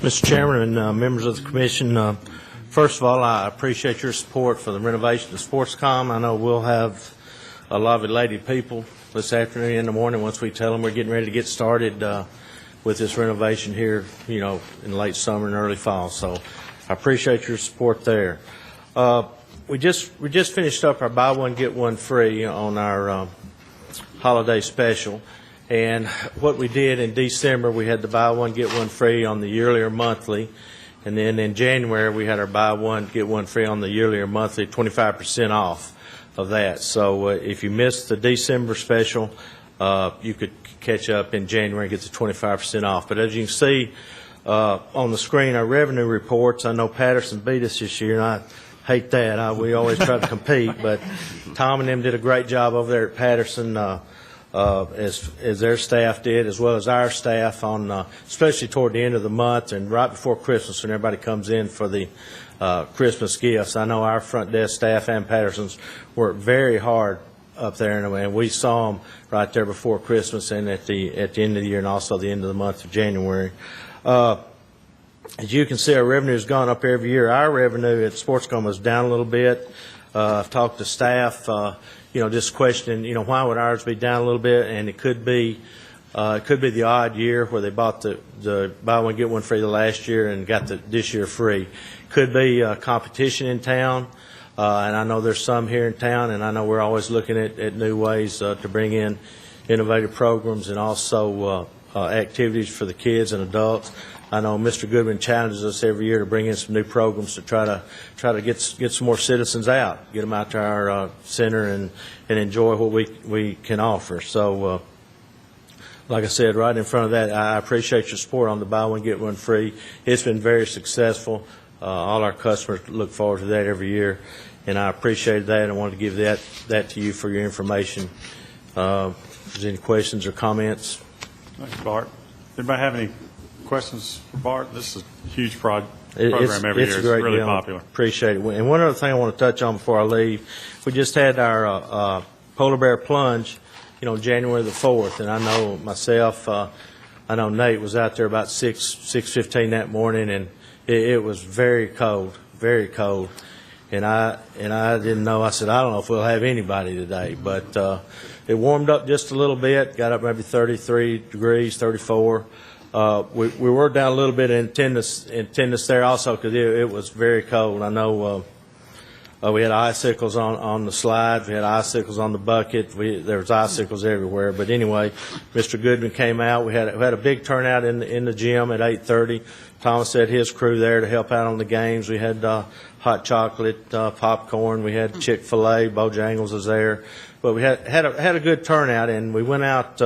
Mr. Chairman and members of the commission, first of all, I appreciate your support for the renovation of Sportscom. I know we'll have a lot of elated people this afternoon in the morning once we tell them we're getting ready to get started with this renovation here, in late summer and early fall. So I appreciate your support there. We just finished up our buy one get one free on our holiday special, and what we did in December, we had the buy one get one free on the yearly or monthly, and then in January we had our buy one get one free on the yearly or monthly, 25% off of that. So if you missed the December special, you could catch up in January and get the 25% off. But as you can see on the screen, our revenue reports, I know Patterson beat us this year, and I hate that. We always try to compete, but Tom and them did a great job over there at Patterson, as their staff did, as well as our staff, on especially toward the end of the month and right before Christmas when everybody comes in for the Christmas gifts. I know our front desk staff and Patterson's worked very hard up there, and we saw them right there before Christmas and at the end of the year, and also the end of the month of January. As you can see, our revenue has gone up every year. Our revenue at Sportscom was down a little bit. I've talked to staff, just questioning, why would ours be down a little bit? And it could be the odd year where they bought the buy one get one free the last year and got this year free. Could be competition in town, and I know there's some here in town, and I know we're always looking at new ways to bring in innovative programs and also activities for the kids and adults. I know Mr. Goodwin challenges us every year to bring in some new programs to try to get some more citizens out, get them out to our center and enjoy what we can offer. So, like I said, right in front of that, I appreciate your support on the buy one get one free. It's been very successful. All our customers look forward to that every year, and I appreciate that. I wanted to give that to you for your information If there's any questions or comments.
Thanks, Bart. Anybody have any questions for Bart? This is a huge program
It's
every year.
a
It's
great
really
deal.
popular.
Appreciate it. And one other thing I want to touch on before I leave, we just had our polar bear plunge, January the 4th, and I know myself, I know Nate was out there about 6:15 that morning, and it was very cold, very cold. And I didn't know. I said, I don't know if we'll have anybody today, but it warmed up just a little bit, got up maybe 33 degrees, 34. We were down a little bit in attendance there also because it was very cold. I know we had icicles on the slide. We had icicles on the bucket. There was icicles everywhere. But anyway, Mr. Goodman came out. We had a big turnout in the gym at 8:30. Thomas had his crew there to help out on the games. We had hot chocolate, popcorn. We had Chick-fil-A. Bojangles was there. But we had a good turnout, and we went out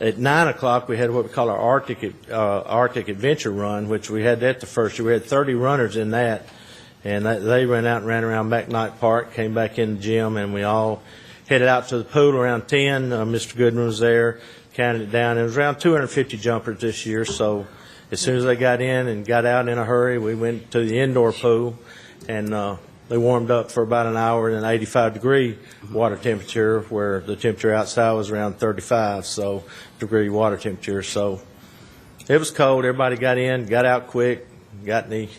at 9 o'clock. We had what we call our Arctic Adventure Run, which we had that the first year. We had 30 runners in that, and they ran out and ran around McKnight Park, came back in the gym, and we all headed out to the pool around 10. Mr. Goodman was there, counted it down. It was around 250 jumpers this year, so as soon as they got in and got out in a hurry, we went to the indoor pool, and they warmed up for about an hour in an 85-degree water temperature, where the temperature outside was around 35-degree water temperature. So it was cold. Everybody got in, got out quick, got in the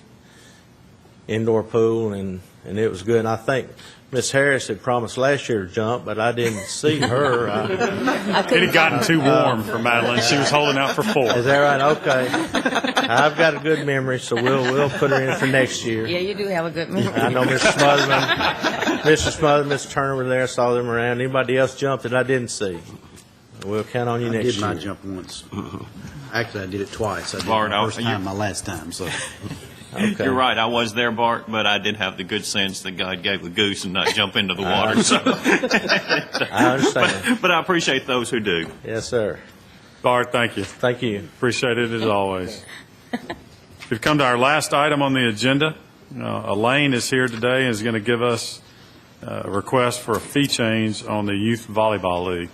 indoor pool, and it was good. And I think Miss Harris had promised last year to jump, but I didn't see her.
It had gotten too warm for Madeline. She was holding out for 4.
Is that right? Okay. I've got a good memory, so we'll put her in for next year.
Yeah, you do have a good memory.
I know Mr. Smotherman, Mr. Turner were there, saw them around. Anybody else jumped that I didn't see? We'll count on you next year.
I did my jump once. Actually, I did it twice. I did
Bart,
my first time, my last time. So.
Okay.
You're right. I was there, Bart, but I did have the good sense that God gave the goose and not jump into the water. So.
I understand.
But I appreciate those who do.
Yes, sir.
Bart, thank you.
Thank you.
Appreciate it as always. We've come to our last item on the agenda. Elaine is here today and is going to give us a request for a fee change on the Youth Volleyball League.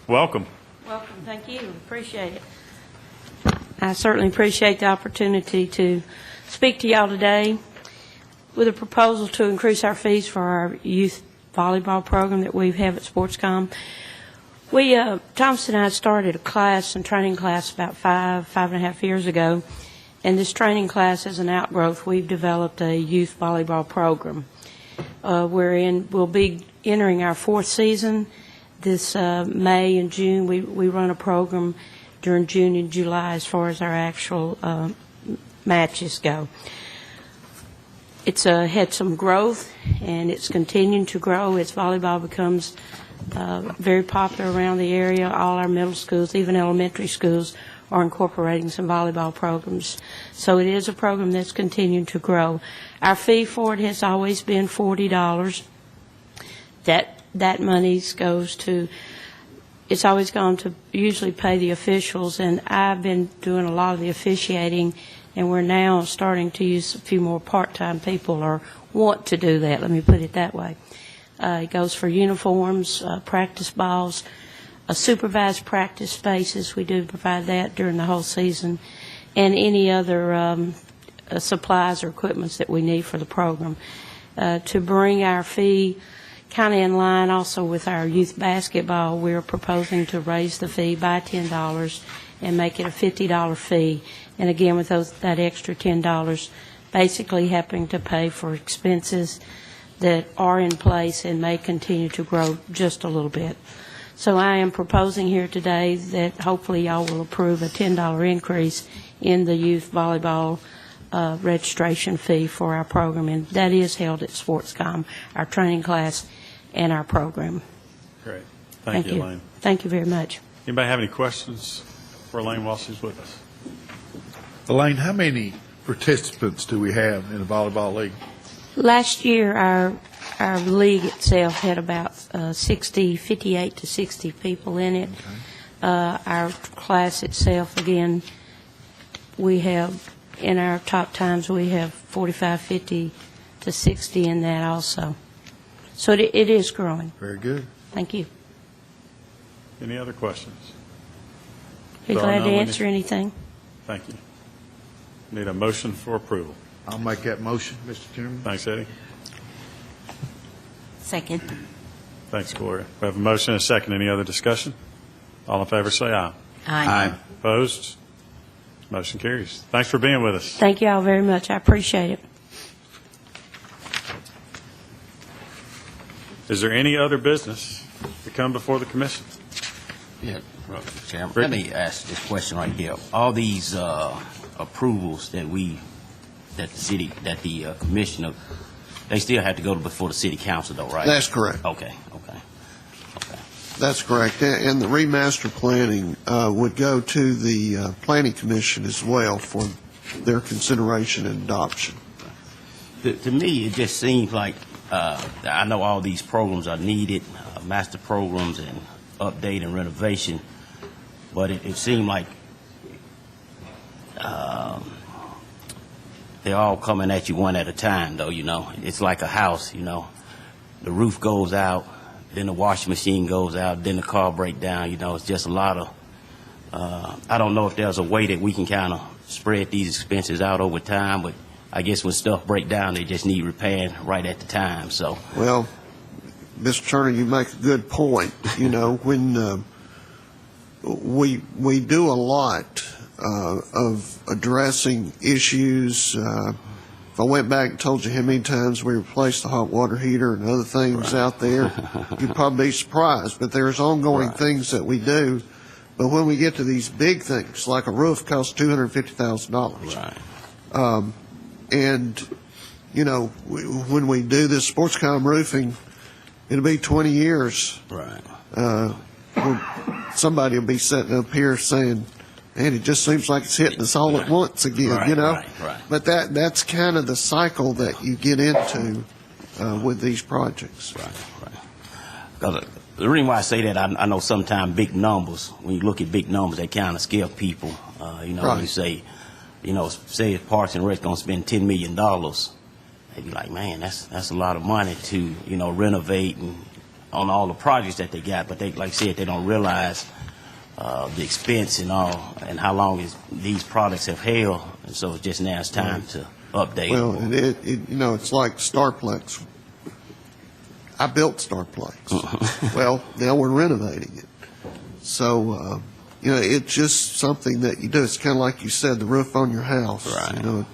Welcome.
Welcome. Thank you. Appreciate it. I certainly appreciate the opportunity to speak to y'all today with a proposal to increase our fees for our youth volleyball program that we have at Sportscom. Thomas and I started a training class about 5.5 years ago, and this training class is an outgrowth. We've developed a youth volleyball program. We'll be entering our 4th season this May and June. We run a program during June and July as far as our actual matches go. It's had some growth, and it's continuing to grow as volleyball becomes very popular around the area. All our middle schools, even elementary schools, are incorporating some volleyball programs. So it is a program that's continuing to grow. Our fee for it has always been $40. That money goes to, it's always gone to usually pay the officials, and I've been doing a lot of the officiating, and we're now starting to use a few more part-time people, or want to do that, let me put it that way. It goes for uniforms, practice balls, supervised practice spaces. We do provide that during the whole season, and any other supplies or equipments that we need for the program. To bring our fee kind of in line also with our youth basketball, we're proposing to raise the fee by $10 and make it a $50 fee. And again, with that extra $10, basically helping to pay for expenses that are in place and may continue to grow just a little bit. So I am proposing here today that hopefully y'all will approve a $10 increase in the youth volleyball registration fee for our program, and that is held at Sportscom, our training class and our program.
Great. Thank you, Elaine.
Thank you very much.
Anybody have any questions for Elaine while she's with us?
Elaine, how many participants do we have in the volleyball league?
Last year, our league itself had about 58 to 60 people in it. Okay. Our class itself, again, we have, in our top times, we have 45, 50 to 60 in that also. So it is growing.
Very good.
Thank you.
Any other questions?
Be
There are
glad
none.
to
We
answer
need-
anything.
Thank you. Need a motion for approval.
I'll make that motion, Mr. Chairman.
Thanks, Eddie.
Second.
Thanks, Gloria. We have a motion and a second. Any other discussion? All in favor, say aye.
Aye.
Opposed? Motion carries. Thanks for being with us.
Thank you all very much. I appreciate it.
Is there any other business to come before the commission?
Yeah, Chairman,
Rick?
let me ask this question right here. All these approvals that the commissioner, they still have to go before the city council though, right?
That's correct.
Okay.
That's correct. And the remaster planning would go to the Planning Commission as well for their consideration and adoption.
To me, it just seems like, I know all these programs are needed, master programs and update and renovation, but it seemed like they're all coming at you one at a time, though, you know. It's like a house, you know. The roof goes out, then the washing machine goes out, then the car breaks down, you know. It's just a lot of, I don't know if there's a way that we can kind of spread these expenses out over time, but I guess when stuff breaks down, they just need repairing right at the time, so.
Well, Mr. Turner, you make a good point. You know, when we do a lot of addressing issues. If I went back and told you how many times we replaced the hot water heater and other things out there, you'd probably be surprised. But there's ongoing things that we do. But when we get to these big things, like a roof costs $250,000.
Right.
And, you know, when we do this sportscom roofing, it'll be 20 years.
Right.
Somebody will be sitting up here saying, and it just seems like it's hitting us all at once again,
Right,
you know?
right.
But that's kind of the cycle that you get into with these projects.
Because the reason why I say that, I know sometimes big numbers, when you look at big numbers, they kind of scare people. You know, when you say, you know, say if Parks and Rec going to spend $10 million, they'd be like, man, that's a lot of money to, you know, renovate and on all the projects that they got. But they, like I said, they don't realize the expense and all, and how long these products have held. And so it's just now it's time to update.
Well, you know, it's like Starplex. I built Starplex. Well, now we're renovating it. So, you know, it's just something that you do. It's kind of like you said, the roof on your house.
Right.
You know, it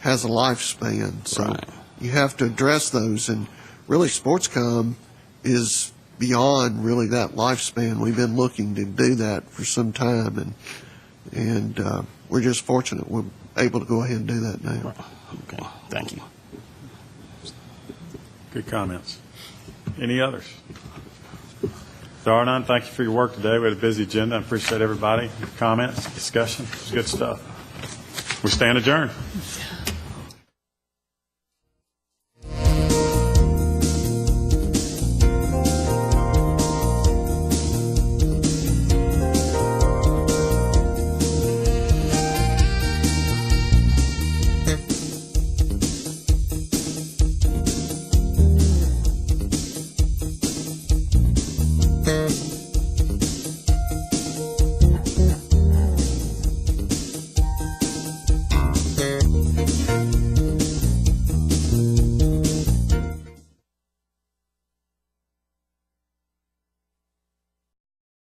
has a lifespan. So you have to address those. And really, Sportscom is beyond really that lifespan. We've been looking to do that for some time, and we're just fortunate we're able to go ahead and do that now.
Okay, thank you.
Good comments. Any others? There are none. Thank you for your work today. We had a busy agenda. I appreciate everybody. Comments, discussion. It was good stuff. We stand adjourned.